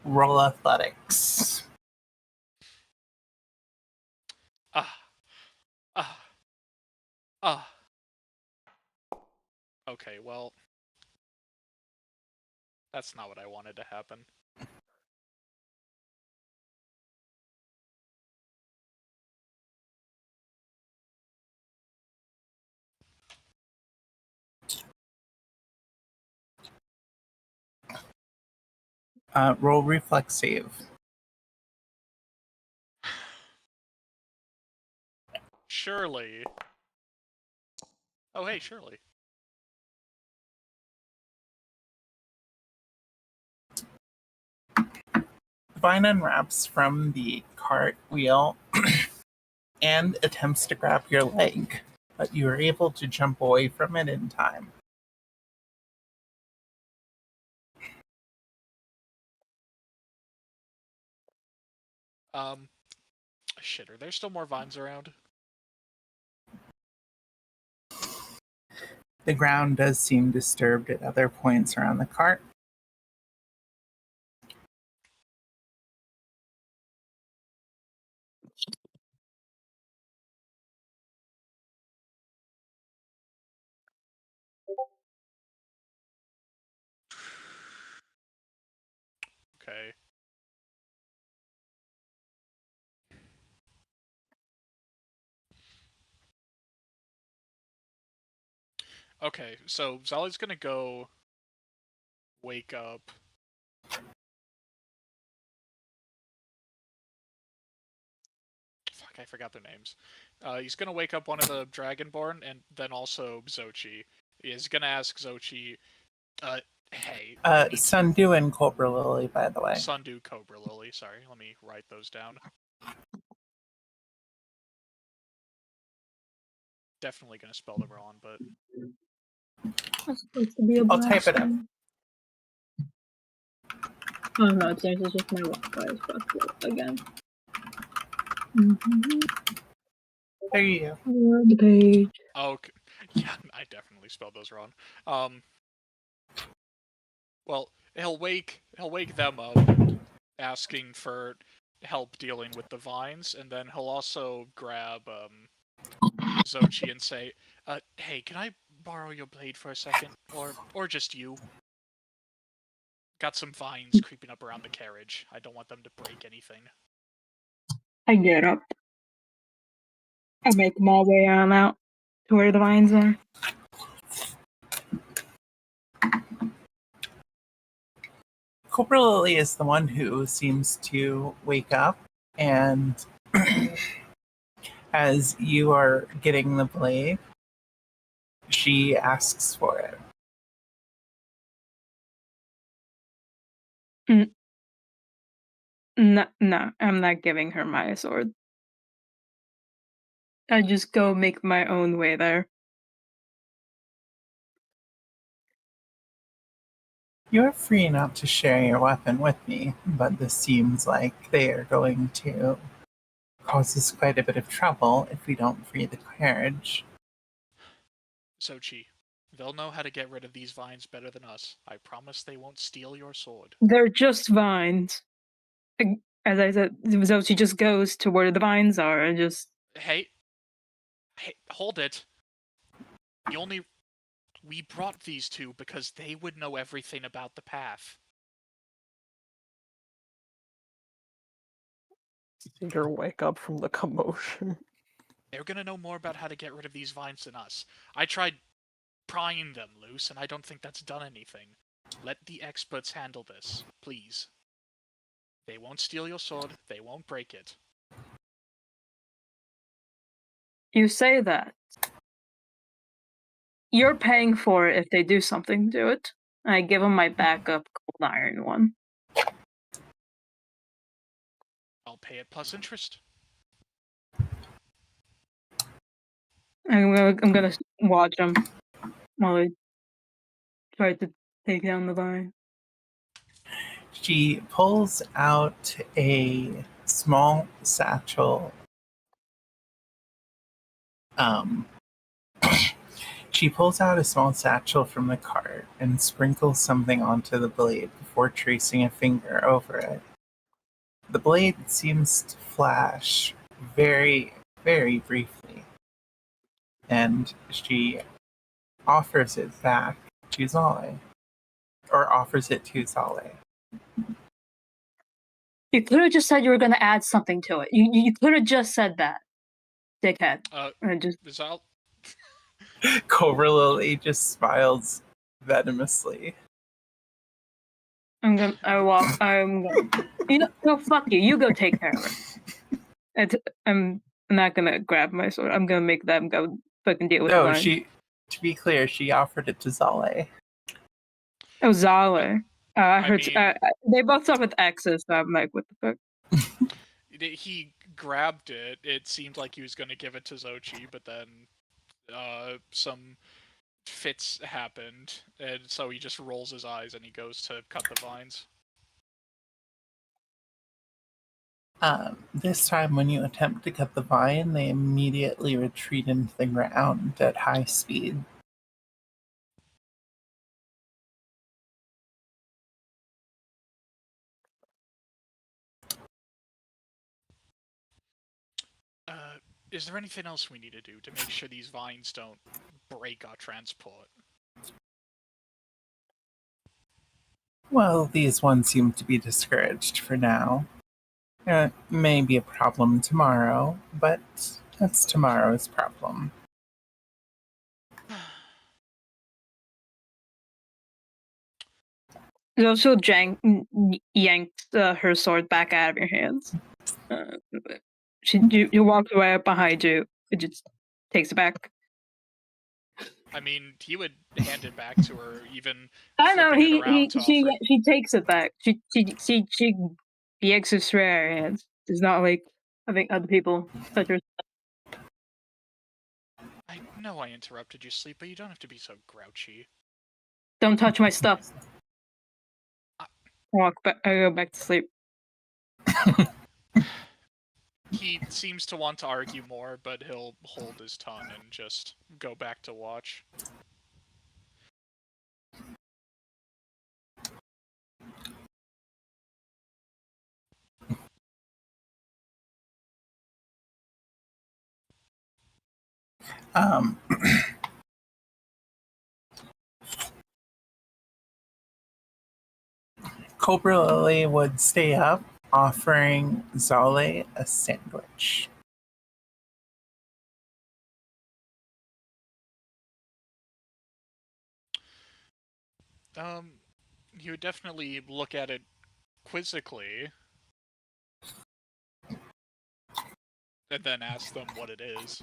roll athletics.
Ah. Ah. Ah. Okay, well, that's not what I wanted to happen.
Roll reflex save.
Shirley. Oh, hey, Shirley.
Vine unwraps from the cart wheel and attempts to grab your leg, but you are able to jump away from it in time.
Shit, are there still more vines around?
The ground does seem disturbed at other points around the cart.
Okay. Okay, so Zali's gonna go wake up. Fuck, I forgot their names. He's gonna wake up one of the Dragonborn and then also Xochi. He's gonna ask Xochi, hey.
Sundew and Cobra Lily, by the way.
Sundew, Cobra Lily, sorry. Let me write those down. Definitely gonna spell them wrong, but...
That's supposed to be a
I'll type it up.
Oh no, it's just my Wi-Fi is fucked again. Mm-hmm.
There you go.
The page.
Okay. Yeah, I definitely spelled those wrong. Well, he'll wake them up, asking for help dealing with the vines, and then he'll also grab Xochi and say, hey, can I borrow your blade for a second? Or just you? Got some vines creeping up around the carriage. I don't want them to break anything.
I get up. I make my way on out to where the vines are.
Cobra Lily is the one who seems to wake up, and as you are getting the blade, she asks for it.
No, I'm not giving her my sword. I just go make my own way there.
You're free not to share your weapon with me, but this seems like they are going to cause us quite a bit of trouble if we don't free the carriage.
Xochi, they'll know how to get rid of these vines better than us. I promise they won't steal your sword.
They're just vines. As I said, Xochi just goes to where the vines are and just...
Hey, hold it. We brought these two because they would know everything about the path.
Seeker wake up from the commotion.
They're gonna know more about how to get rid of these vines than us. I tried prying them loose, and I don't think that's done anything. Let the experts handle this, please. They won't steal your sword, they won't break it.
You say that. You're paying for it if they do something to it. I give them my backup cold iron one.
I'll pay it plus interest.
I'm gonna watch them while they try to take down the vine.
She pulls out a small satchel. She pulls out a small satchel from the cart and sprinkles something onto the blade before tracing a finger over it. The blade seems to flash very, very briefly, and she offers it back to Zale. Or offers it to Zale.
You could have just said you were gonna add something to it. You could have just said that, dickhead.
Zal?
Cobra Lily just smiles venomously.
I'm gonna, no, fuck you. You go take care of it. I'm not gonna grab my sword. I'm gonna make them go fucking deal with
No,
mine.
to be clear, she offered it to Zale.
Oh, Zale. I heard they both start with X's, so I'm like, what the fuck?
He grabbed it, it seemed like he was going to give it to Xochi, but then some fits happened, and so he just rolls his eyes and he goes to cut the vines.
This time, when you attempt to cut the vine, they immediately retreat into the ground at high speed.
Is there anything else we need to do to make sure these vines don't break our transport?
Well, these ones seem to be discouraged for now. It may be a problem tomorrow, but that's tomorrow's problem.
She also yanked her sword back out of your hands. You walked away behind you. It just takes it back.
I mean, he would hand it back to her, even
I know
flipping it around to offer.
she takes it back. She yanks it straight out of her hands. It's not like I think other people touch her.
I know I interrupted your sleep, but you don't have to be so grouchy.
Don't touch my stuff. I go back to sleep.
He seems to want to argue more, but he'll hold his tongue and just go back to watch.
Cobra Lily would stay up, offering Zale a sandwich.
He would definitely look at it quizzically, and then ask them what it is.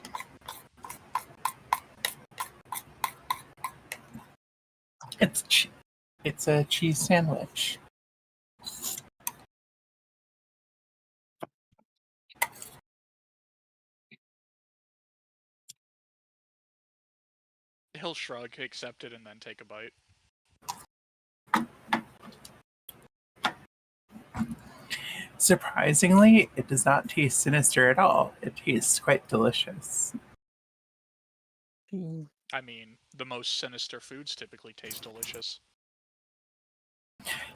It's a cheese sandwich.
He'll shrug, accept it, and then take a bite.
Surprisingly, it does not taste sinister at all. It tastes quite delicious.
I mean, the most sinister foods typically taste delicious.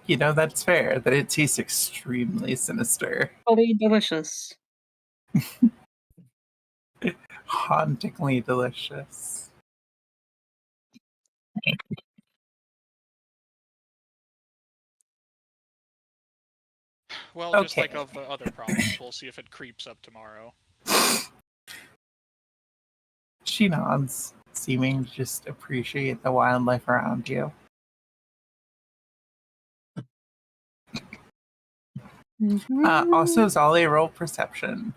You know, that's fair, that it tastes extremely sinister.
Totally delicious.
Hauntingly delicious.
Well, just
Okay.
like of the other problems, we'll see if it creeps up tomorrow.
She nods, seeming to just appreciate the wildlife around you. Also, Zale, roll perception.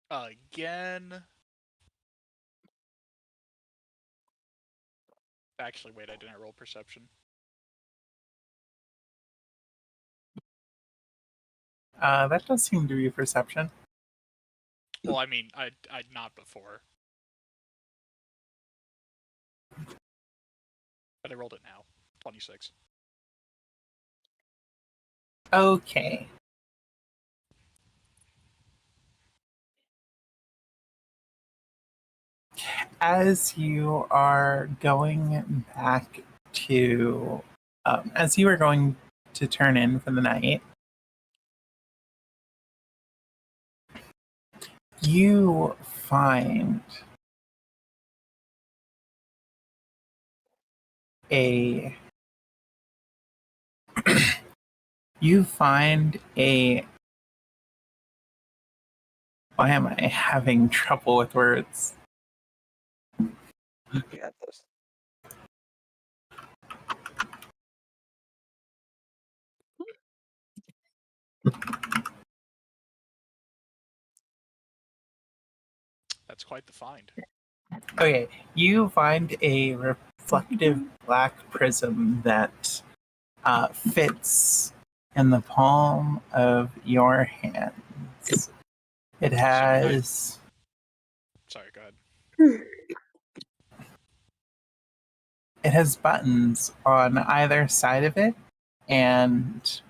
Again? Actually, wait, I didn't roll perception.
That does seem to be perception.
Well, I mean, I'd not before. But I rolled it now. 26.
Okay. As you are going back to, as you are going to turn in for the night, you find a why am I having trouble with words?
You got this.
That's quite the find.
Okay, you find a reflective black prism that fits in the palm of your hands. It has.
Sorry, go ahead.
It has buttons on either side of it, and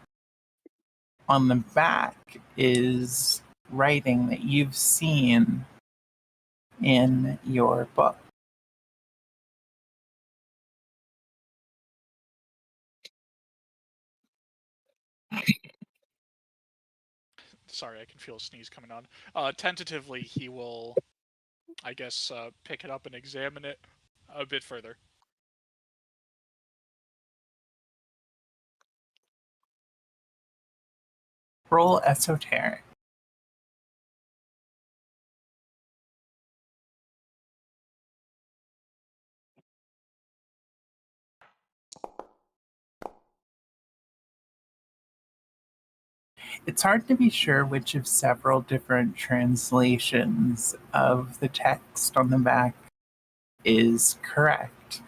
on the back is writing that you've seen in your book.
Sorry, I can feel a sneeze coming on. Tentatively, he will, I guess, pick it up and examine it a bit further.
Roll esoteric. It's hard to be sure which of several different translations of the text on the back is correct.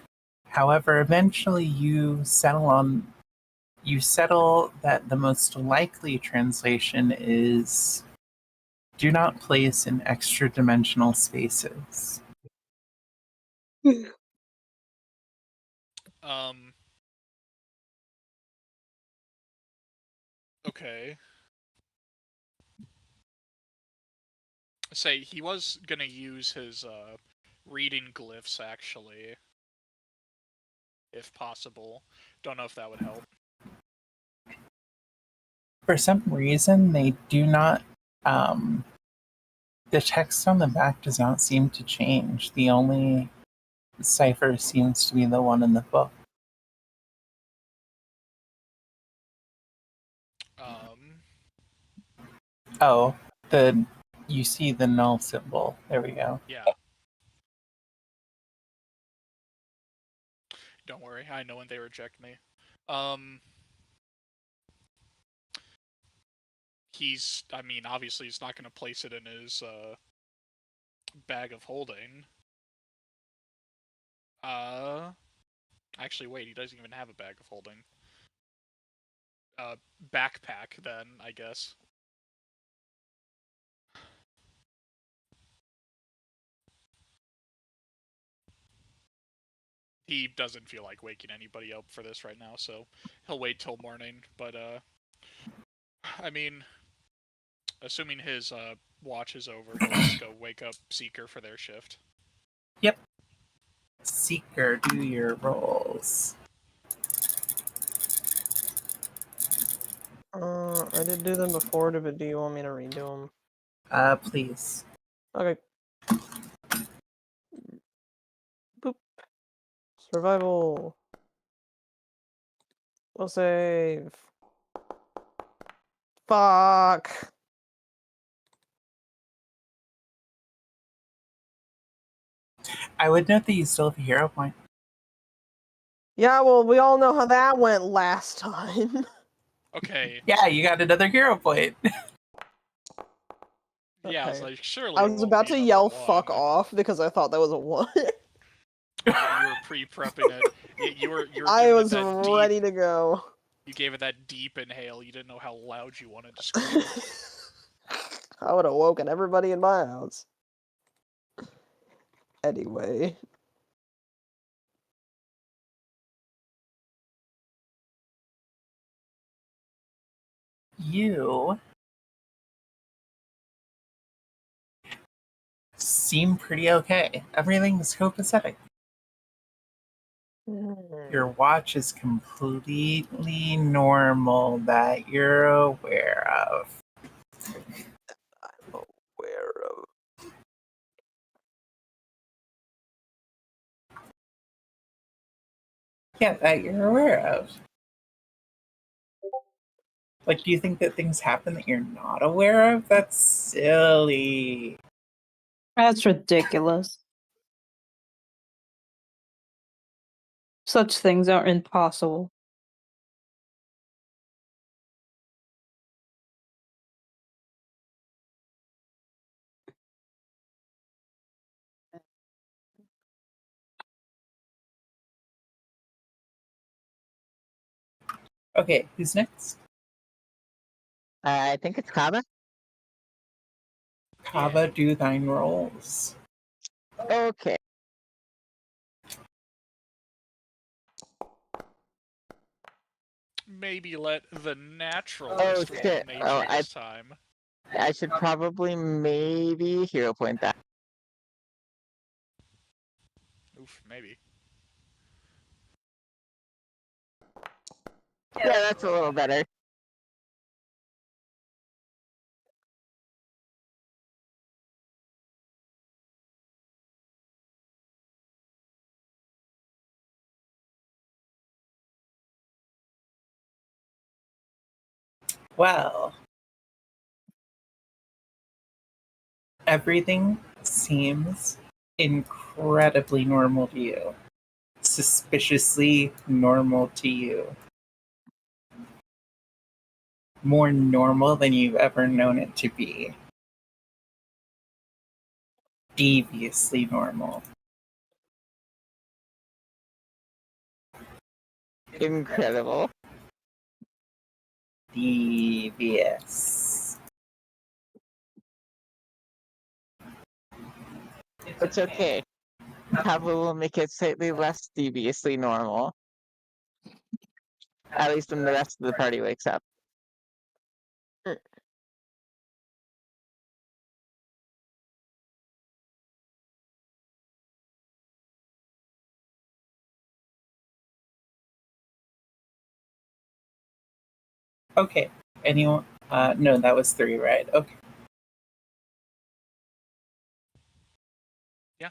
However, eventually you settle that the most likely translation is do not place in extra dimensional spaces.
Okay. Say, he was gonna use his, reading glyphs, actually. If possible. Don't know if that would help.
For some reason, they do not. The text on the back does not seem to change. The only cipher seems to be the one in the book. Oh, you see the null symbol. There we go.
Yeah. Don't worry, I know when they reject me. Obviously he's not gonna place it in his, bag of holding. Actually, wait, he doesn't even have a bag of holding. Backpack, then, I guess. He doesn't feel like waking anybody up for this right now, so he'll wait till morning. But, assuming his watch is over, he'll just go wake up Seeker for their shift.
Yep. Seeker, do your rolls.
I did do them before, but do you want me to redo them?
Please.
Okay. Boop. Survival. We'll save. Fuck.
I would note that you still have a hero point.
Yeah, well, we all know how that went last time.
Okay.
Yeah, you got another hero point.
Yeah, I was
Okay.
like, surely.
I was about to yell "fuck off" because I thought that was a 1.
You were pre-prepping it. You were
I was
that
ready to go.
You gave it that deep inhale. You didn't know how loud you wanted to scream.
I would have woken everybody in my house. Anyway.
You seem pretty okay. Everything's copacetic. Your watch is completely normal that you're aware of.
I'm aware of.
Yeah, that you're aware of. Like, do you think that things happen that you're not aware of? That's silly.
That's ridiculous. Such things are impossible.
Okay, who's next?
I think it's Kava.
Kava, do thine rolls.
Okay.
Maybe let the naturalist
Oh,
roll
shit.
nature
Oh,
this time.
I should probably maybe hero point that.
Oof, maybe.
Yeah, that's a little better.
Well, everything seems incredibly normal to you. Suspiciously normal to you. More normal than you've ever known it to be. Deviously normal.
Incredible.
Devious.
It's okay. Kava will make it slightly less deviously normal. At least when the rest of the party wakes up.
Okay. Anyone? No, that was 3, right? Okay.
Yeah.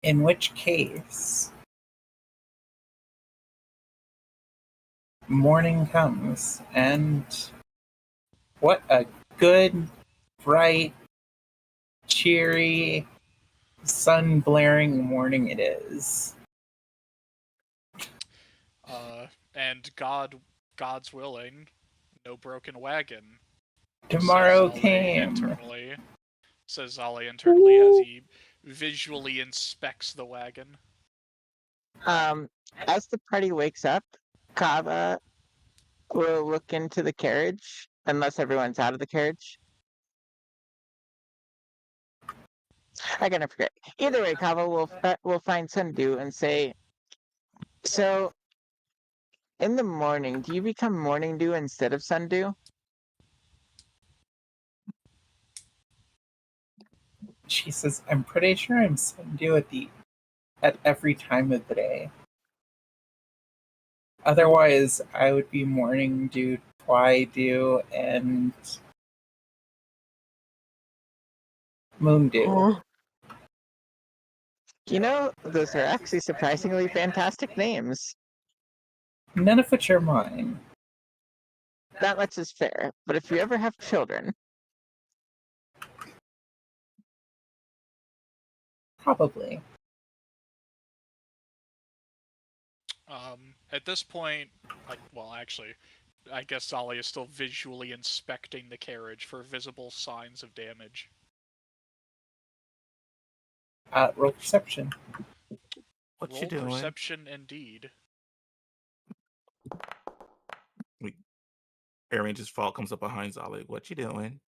In which case, morning comes, and what a good, bright, cheery, sun blaring morning it is.
And God's willing, no broken wagon.
Tomorrow
says Ollie
came.
internally. Says Ollie internally as he visually inspects the wagon.
As the party wakes up, Kava will look into the carriage, unless everyone's out of the carriage. I gotta forget. Either way, Kava will find Sundu and say, "So, in the morning, do you become morning dew instead of sundew?"
She says, I'm pretty sure I'm sundew at every time of the day. Otherwise, I would be morning dew, twi-dew, and moon dew.
You know, those are actually surprisingly fantastic names.
None of which are mine.
That much is fair, but if you ever have children,
Probably.
At this point, actually, I guess Ollie is still visually inspecting the carriage for visible signs of damage.
Roll perception.
What
Roll
you doing?
perception, indeed.
Range's fall comes up behind Zolly. What you doing?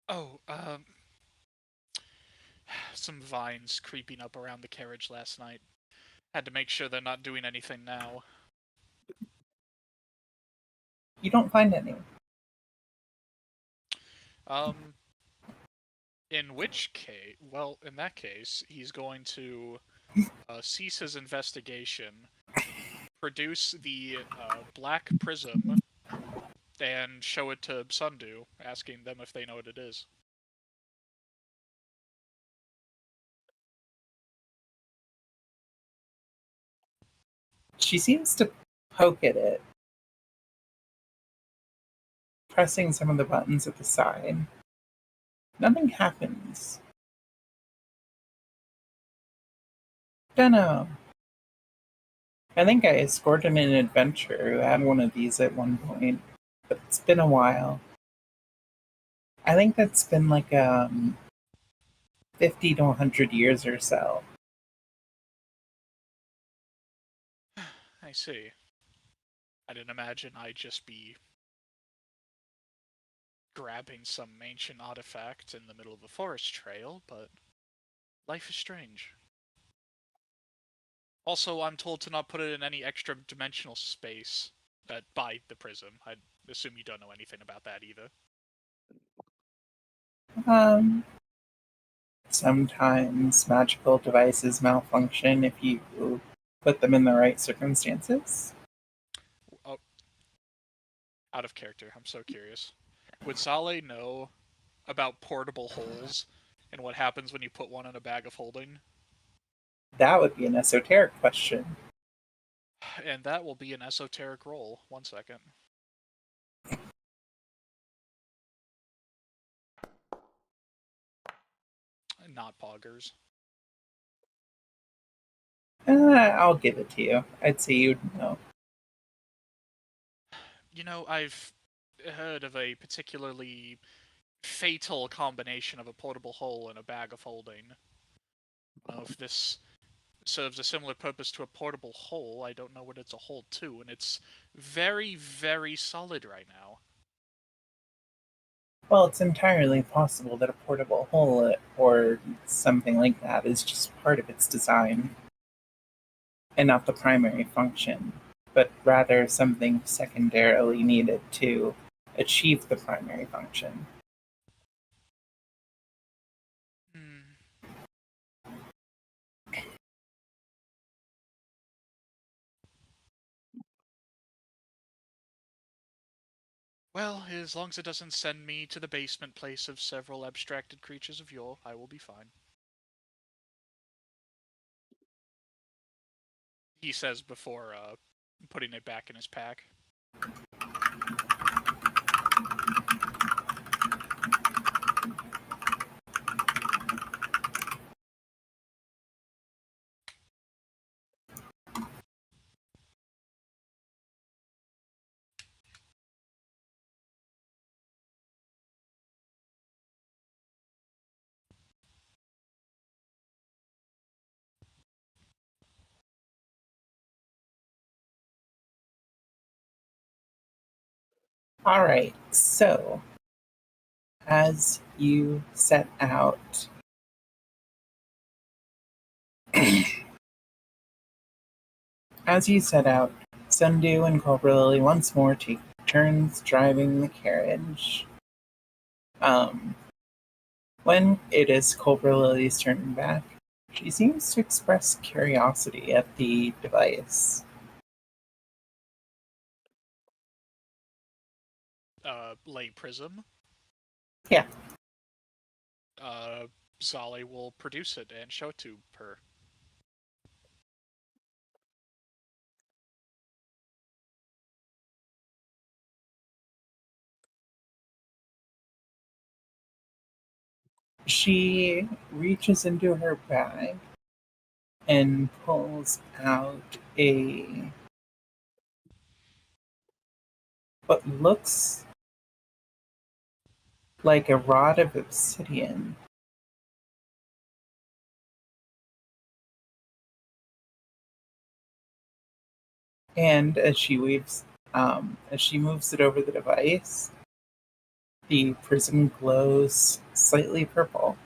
Oh, some vines creeping up around the carriage last night. Had to make sure they're not doing anything now.
You don't find any.
In which case, well, in that case, he's going to cease his investigation, produce the black prism, and show it to Sundu, asking them if they know what it is.
She seems to poke at it, pressing some of the buttons at the side. Nothing happens. Dunno. I think I escorted an adventurer who had one of these at one point, but it's been a while. I think that's been like 50 to 100 years or so.
I see. I didn't imagine I'd just be grabbing some ancient artifact in the middle of a forest trail, but life is strange. Also, I'm told to not put it in any extra dimensional space by the prism. I assume you don't know anything about that either.
Sometimes magical devices malfunction if you put them in the right circumstances.
Oh, out of character. I'm so curious. Would Sale know about portable holes and what happens when you put one in a bag of holding?
That would be an esoteric question.
And that will be an esoteric roll. 1 second. Not poggers.
I'll give it to you. I'd say you'd know.
You know, I've heard of a particularly fatal combination of a portable hole and a bag of holding. I don't know if this serves a similar purpose to a portable hole. I don't know what it's a hole to, and it's very, very solid right now.
Well, it's entirely possible that a portable hole or something like that is just part of its design and not the primary function, but rather something secondarily needed to achieve the primary function.
Well, as long as it doesn't send me to the basement place of several abstracted creatures of yore, I will be fine. He says before putting it back in his pack.
All right, so as you set out, Sundew and Cobra Lily once more take turns driving the carriage. When it is Cobra Lily's turn back, she seems to express curiosity at the device.
Lay prism.
Yeah.
Zali will produce it and show it to her.
She reaches into her bag and pulls out what looks like a rod of obsidian. And as she moves it over the device, the prism glows slightly purple.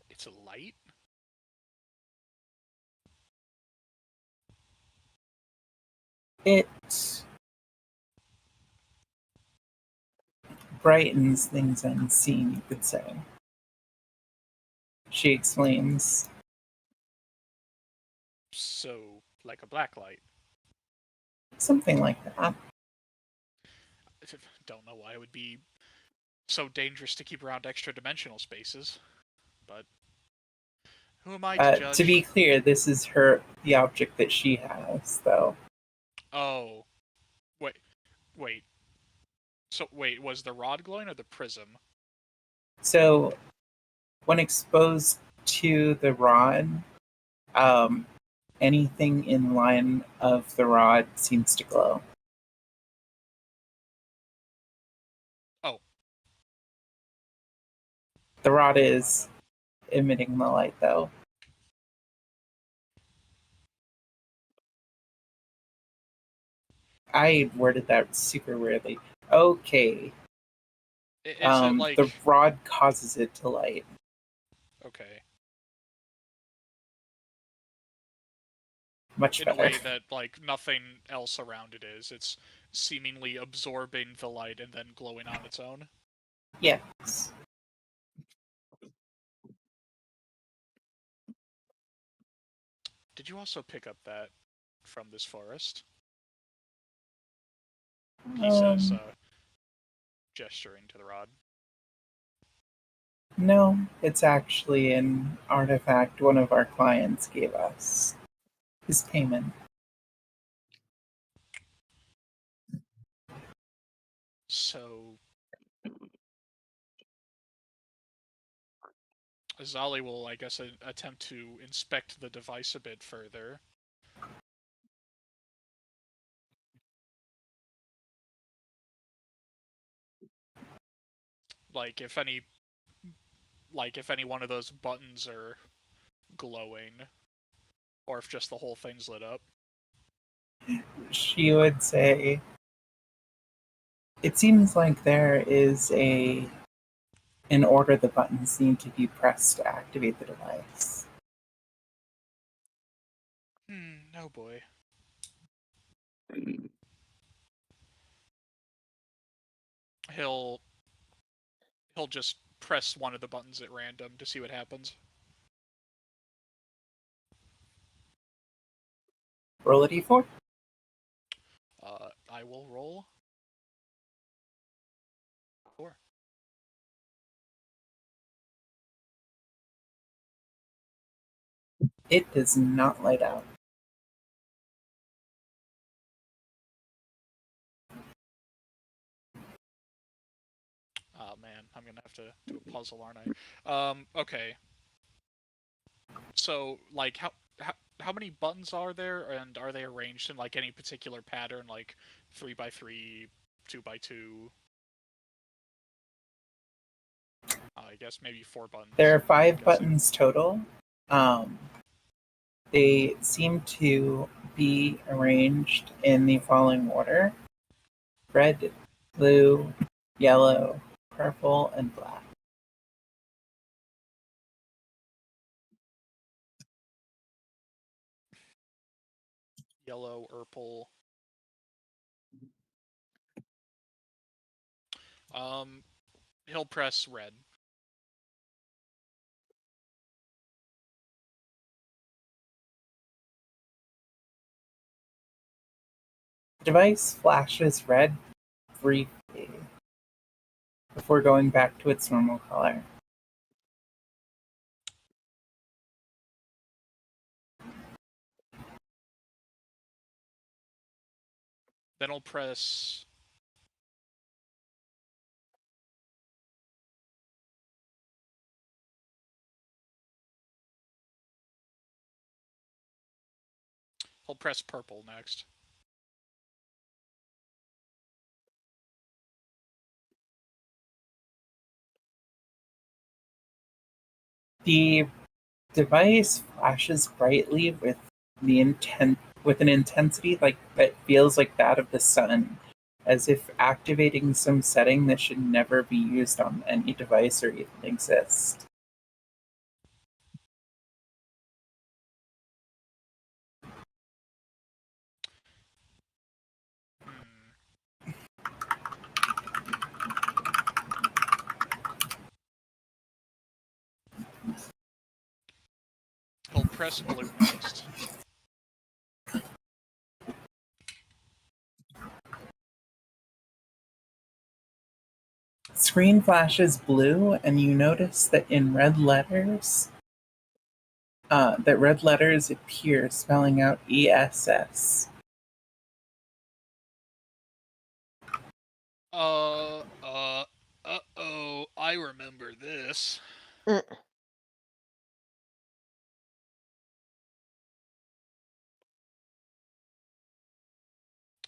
It's a light?
It brightens things unseen, you could say. She explains.
So, like a black light.
Something like that.
Don't know why it would be so dangerous to keep around extra-dimensional spaces, but who am I to judge?
To be clear, this is the object that she has, though.
Oh. Wait. So, wait, was the rod glowing or the prism?
So, when exposed to the rod, anything in line of the rod seems to glow.
Oh.
The rod is emitting the light, though. I worded that super weirdly. Okay.
Is it like
the rod causes it to light.
okay?
Much
In
better.
a way that like nothing else around it is. It's seemingly absorbing the light and then glowing on its own.
Yes.
Did you also pick up that from this forest? He says, gesturing to the rod.
No, it's actually an artifact one of our clients gave us. His payment.
So Zali will, I guess, attempt to inspect the device a bit further. Like if any one of those buttons are glowing, or if just the whole thing's lit up.
She would say, it seems like there is an order the buttons need to be pressed to activate the device.
Oh boy. He'll just press one of the buttons at random to see what happens.
Roll a d4.
I will roll 4.
It does not light out.
Oh man, I'm gonna have to do a puzzle, aren't I? Okay. So, like, how many buttons are there, and are they arranged in like any particular pattern, like 3x3, 2x2? I guess maybe 4 buttons.
There are 5 buttons total. They seem to be arranged in the following order: red, blue, yellow, purple, and black.
Yellow, purple. He'll press red.
The device flashes red briefly before going back to its normal color.
Then he'll press purple next.
The device flashes brightly with an intensity like that feels like that of the sun, as if activating some setting that should never be used on any device or even exist.
He'll press blue next.
Screen flashes blue, and you notice that in red letters appear spelling out ESS.
I remember this.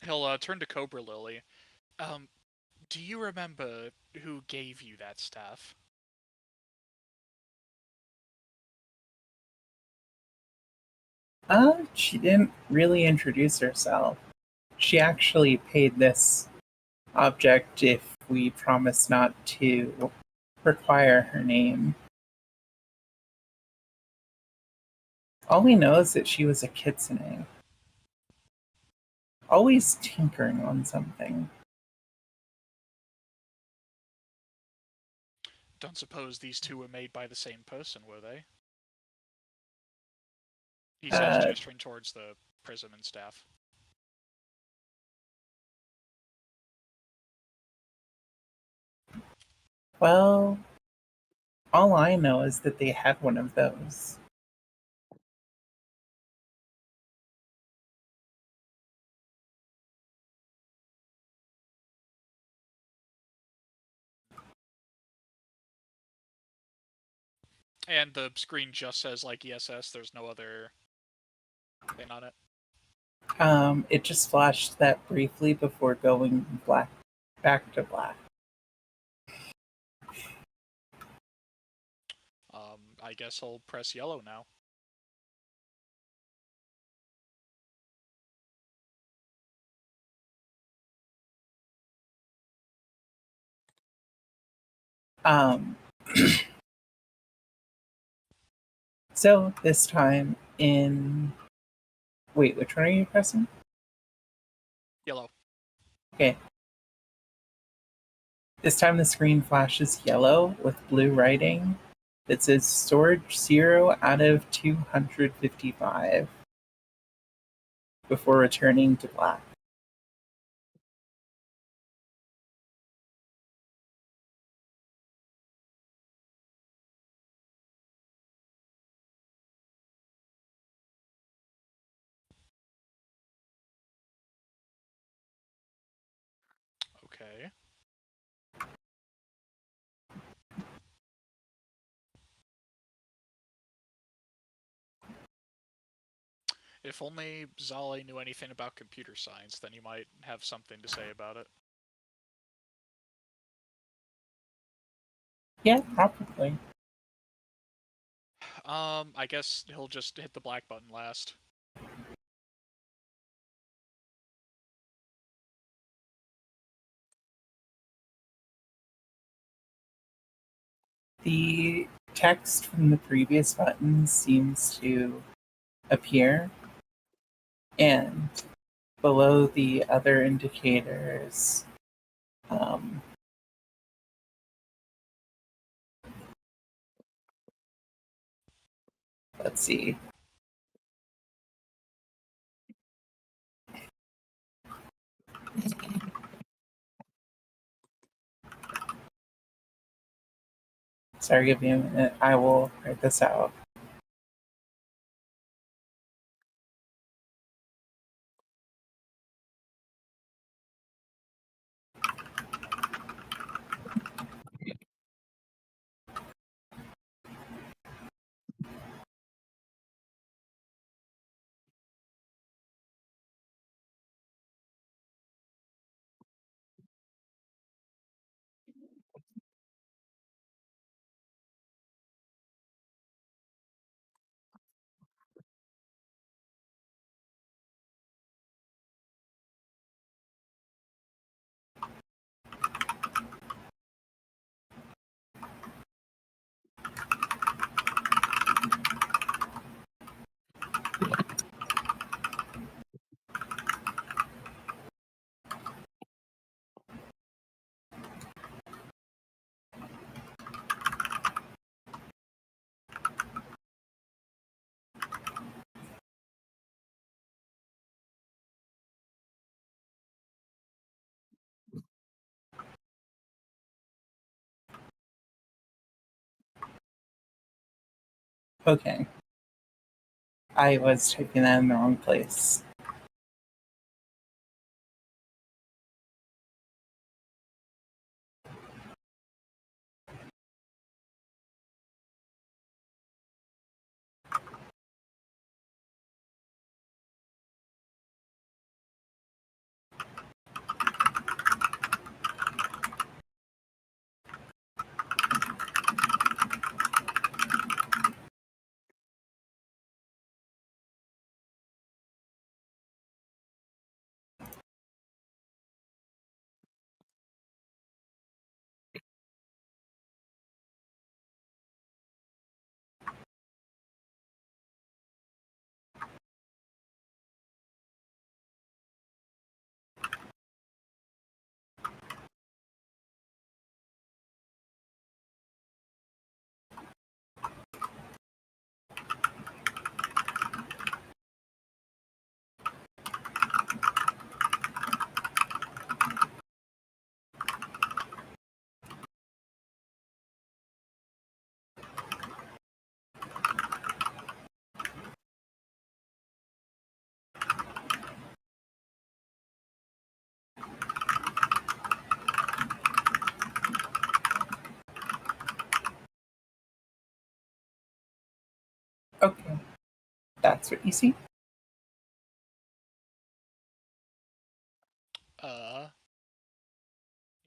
He'll turn to Cobra Lily. Do you remember who gave you that staff?
She didn't really introduce herself. She actually paid this object if we promise not to require her name. All we know is that she was a kitsune, always tinkering on something.
Don't suppose these two were made by the same person, were they? He says, gesturing towards the prism and staff.
Well, all I know is that they had one of those.
And the screen just says, like, ESS, there's no other thing on it.
It just flashed that briefly before going black, back to black.
I guess I'll press yellow now.
So this time in... Wait, which one are you pressing?
Yellow.
Okay. This time the screen flashes yellow with blue writing that says storage 0 out of 255 before returning to black.
Okay. If only Zale knew anything about computer science, then he might have something to say about it.
Yeah, probably.
I guess he'll just hit the black button last.
The text from the previous button seems to appear, and below the other indicators, let's see. Sorry, give me a minute. I will write this out. Okay. I was typing that in the wrong place. That's what you see?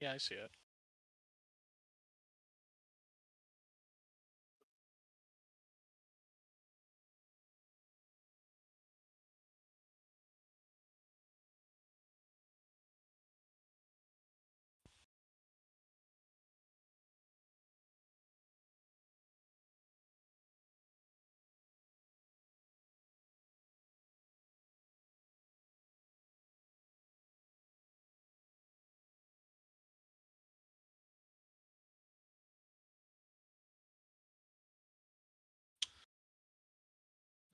Yeah, I see it.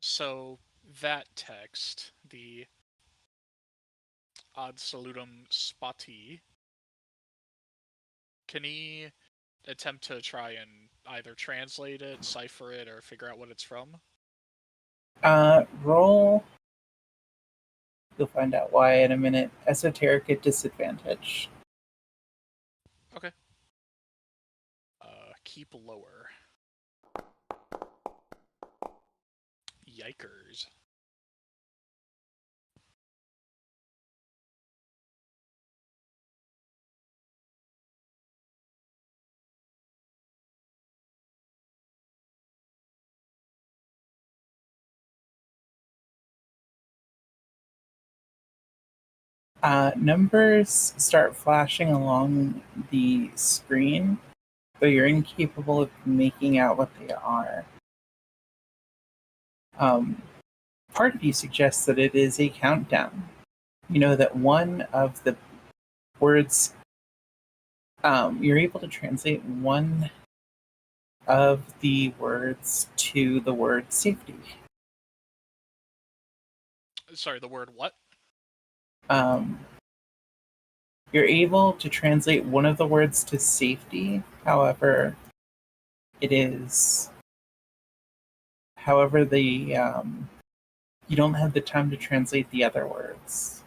So that text, the ad salutum spati, can he attempt to try and either translate it, cipher it, or figure out what it's from?
Roll. You'll find out why in a minute. Esoteric at disadvantage.
Okay. Keep lower. Yikers.
Numbers start flashing along the screen, but you're incapable of making out what they are. Part of you suggests that it is a countdown. You know that one of the words, you're able to translate one of the words to the word safety.
Sorry, the word what?
You're able to translate one of the words to safety, however, you don't have the time to translate the other words.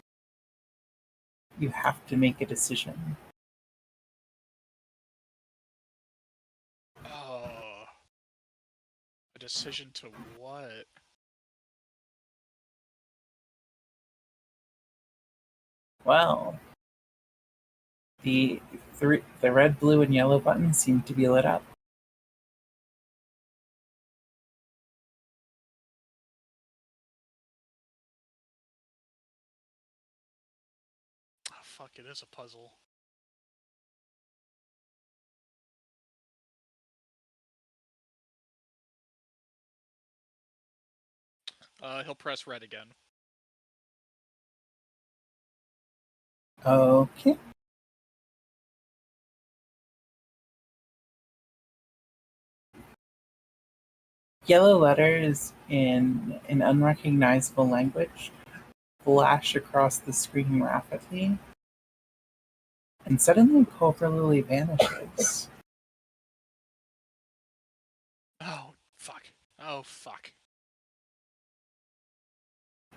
You have to make a decision.
Oh. A decision to what?
Well, the red, blue, and yellow buttons seem to be lit up.
Oh, fuck, it is a puzzle. He'll press red again.
Okay. Yellow letters in an unrecognizable language flash across the screen rapidly, and suddenly Cobra Lily vanishes.
Oh, fuck. Oh, fuck.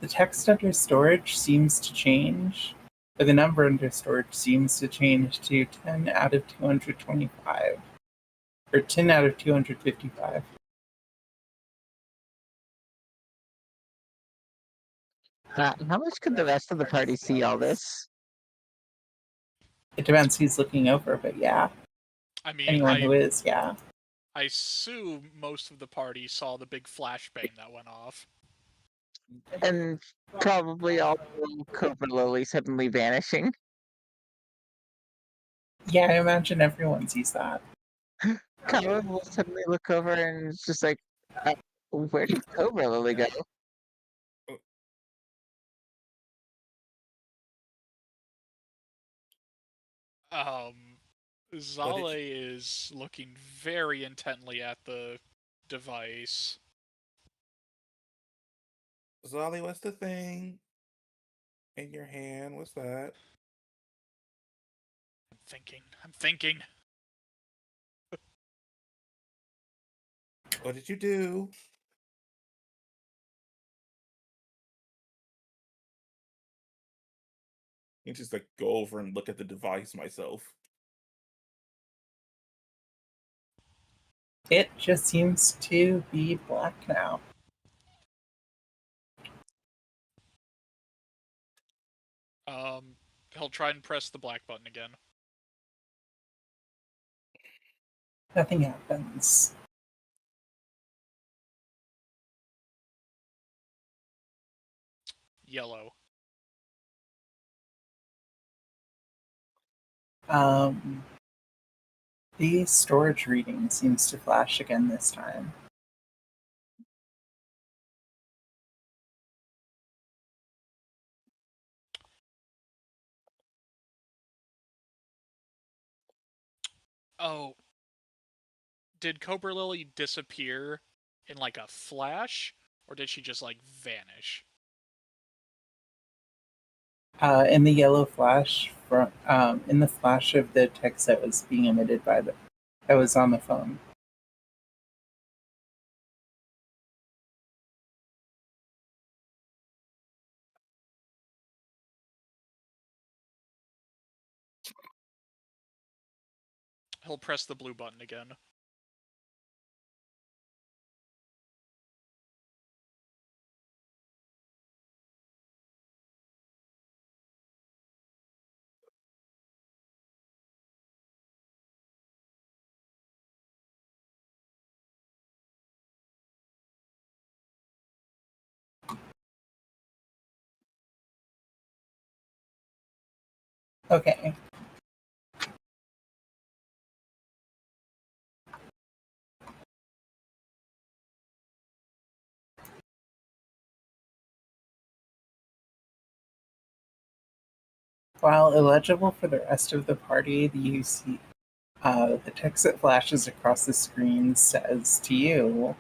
The text under storage seems to change, but the number under storage seems to change to 10 out of 225, or 10 out of 255.
How much could the rest of the party see all this?
It depends who's looking over, but yeah.
I mean,
Anyone who is, yeah.
I assume most of the party saw the big flashbang that went off.
And probably all Cobra Lily suddenly vanishing.
Yeah, I imagine everyone sees that.
Kara will suddenly look over and it's just like, where did Cobra Lily go?
Zale is looking very intently at the device.
Zali, what's the thing in your hand? What's that?
I'm thinking.
What did you do? I just like go over and look at the device myself.
It just seems to be black now.
He'll try and press the black button again.
Nothing happens.
Yellow.
The storage reading seems to flash again this time.
Oh. Did Cobra Lily disappear in like a flash? Or did she just like vanish?
In the yellow flash, in the flash of the text that was being emitted that was on the phone.
He'll press the blue button again.
Okay. While illegible for the rest of the party, the text that flashes across the screen says to you,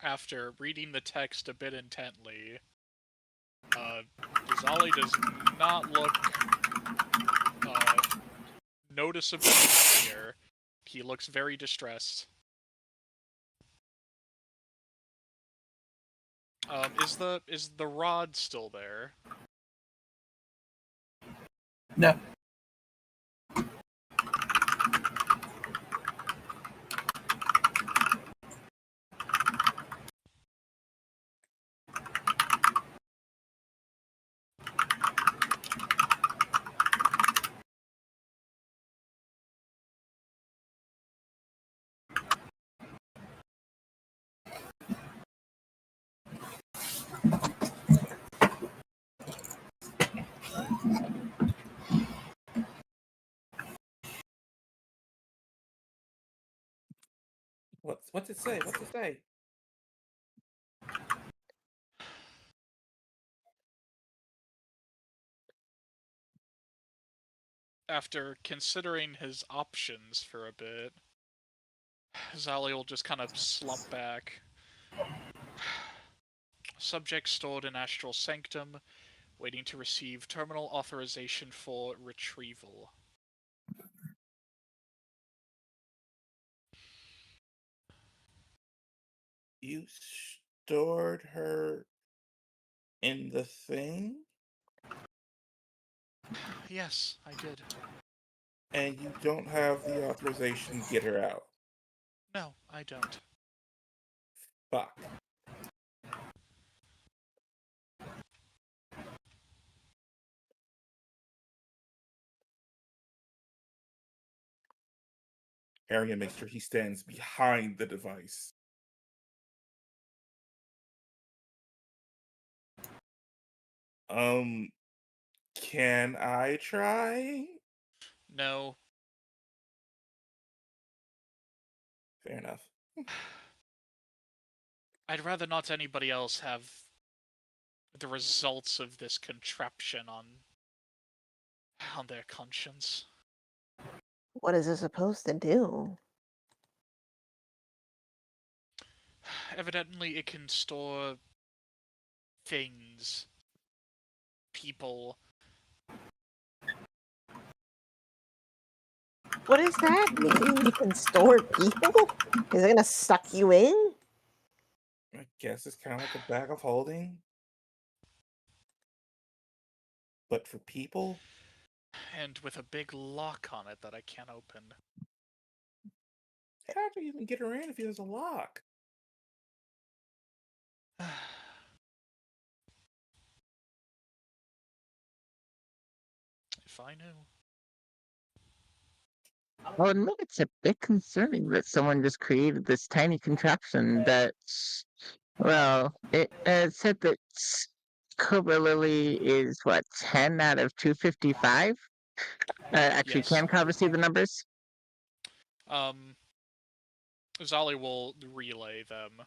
After reading the text a bit intently, Dizali does not look noticeably happier. He looks very distressed. Is the rod still there?
no.
What's it say? What's it say?
After considering his options for a bit, Zali will just kind of slump back. Subject stored in Astral Sanctum, waiting to receive terminal authorization for retrieval.
You stored her in the thing,
Yes, I did.
and you don't have the authorization to get her out.
No, I don't.
Fuck. Harrigan makes sure he stands behind the device. Can I try?
No.
Fair enough.
I'd rather not anybody else have the results of this contraption on their conscience.
What is it supposed to do?
Evidently, it can store things, people.
What does that mean? You can store people? Is it gonna suck you in?
I guess it's kind of like a bag of holding. But for people?
And with a big lock on it that I can't open.
How do you even get her in if there's a lock?
If I knew.
I'll admit it's a bit concerning that someone just created this tiny contraption that, well, it said that Cobra Lily is what, 10 out of 255? Actually,
Yes.
can Kava see the numbers?
Zali will relay them.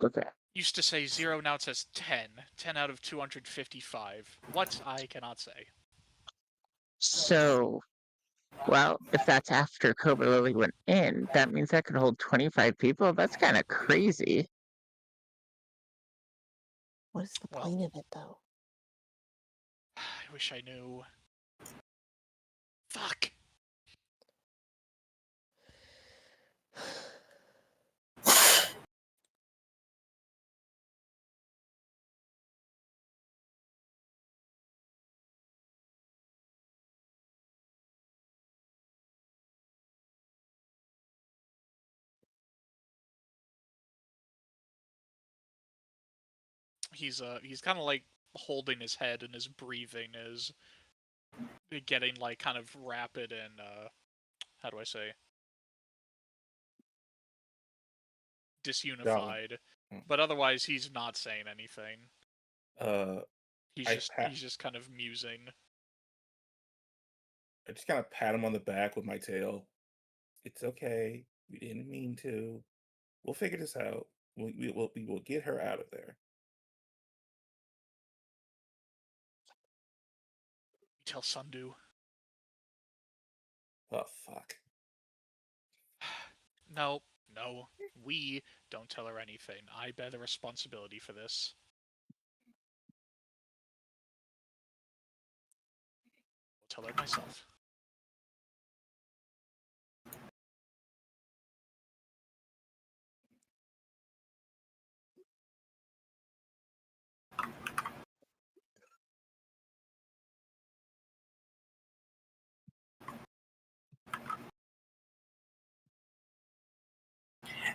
Okay.
Used to say 0, now it says 10. 10 out of 255. What? I cannot say.
So, well, if that's after Cobra Lily went in, that means that could hold 25 people? That's kind of crazy.
What is the
Well.
point of it, though?
I wish I knew. Fuck! He's kind of like holding his head, and his breathing is getting like kind of rapid and how do I say, disunified. But otherwise, he's not saying anything. He's just kind of musing.
I just kind of pat him on the back with my tail. It's okay. We didn't mean to. We'll figure this out. We will get her out of there.
Tell Sundu.
Oh, fuck.
No. We don't tell her anything. I bear the responsibility for this. I'll tell her myself.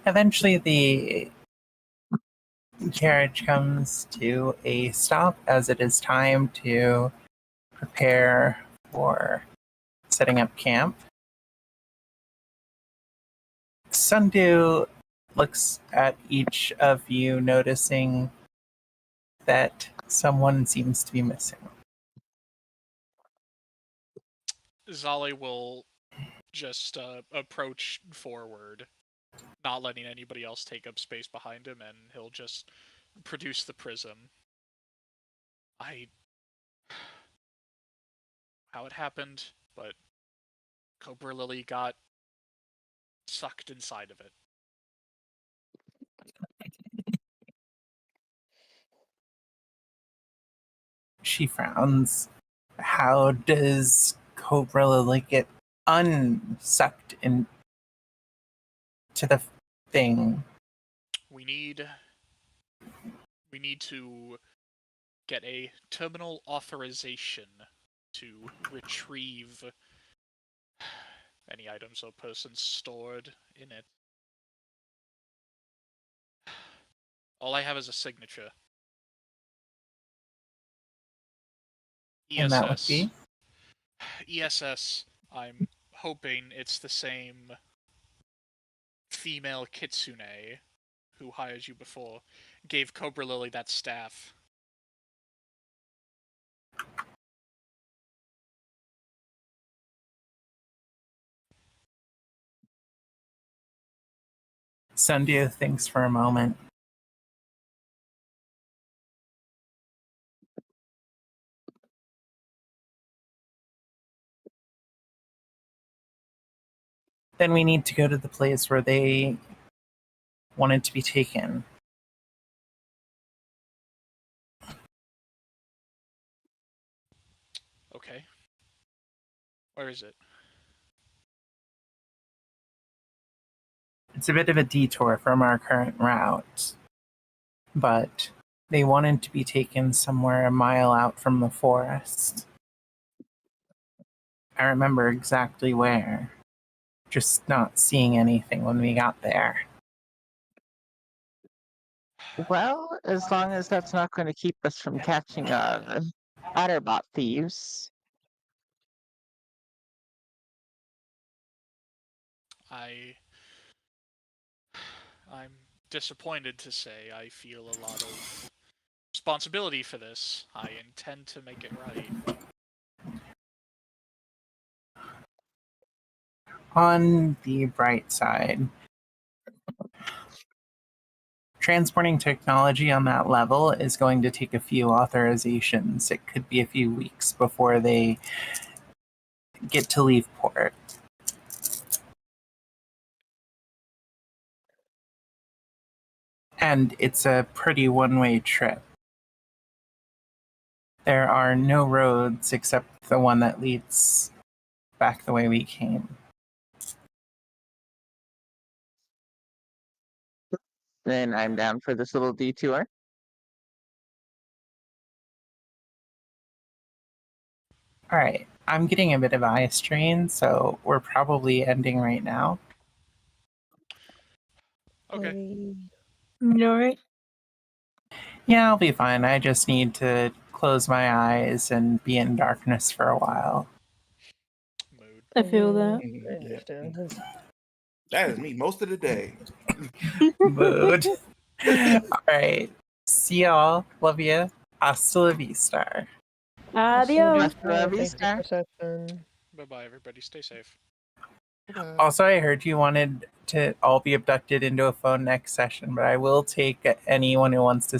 Eventually, the carriage comes to a stop as it is time to prepare for setting up camp. Sundu looks at each of you, noticing that someone seems to be missing.
Zali will just approach forward, not letting anybody else take up space behind him, and he'll just produce the prism. How it happened, but Cobra Lily got sucked inside of it.
She frowns. How does Cobra Lily get unsucked into the thing?
we need to get a terminal authorization to retrieve any items or persons stored in it. All I have is a signature.
And that would be?
ESS, I'm hoping it's the same female kitsune who hired you before, gave Cobra Lily that staff.
Sundia thinks for a moment. Then we need to go to the place where they wanted to be taken.
Okay. Where is it?
It's a bit of a detour from our current route, but they wanted to be taken somewhere a mile out from the forest. I remember exactly where, just not seeing anything when we got there.
Well, as long as that's not going to keep us from catching Otterbot thieves.
I'm disappointed to say I feel a lot of responsibility for this. I intend to make it right.
On the bright side, transporting technology on that level is going to take a few authorizations. It could be a few weeks before they get to leave port. And it's a pretty one-way trip. There are no roads except the one that leads back the way we came.
Then I'm down for this little detour.
All right, I'm getting a bit of eye strain, so we're probably ending right now.
Okay.
You alright?
Yeah, I'll be fine. I just need to close my eyes and be in darkness for a while.
Mood.
I feel that.
I understand.
That is me most of the day.
Mood. All right. See y'all. Love you. Hasta la vista.
Adios.
Hasta la
Thank you
vista.
for session.
Bye-bye, everybody. Stay safe.
Also, I heard you wanted to all be abducted into a phone next session, but I will take anyone who wants to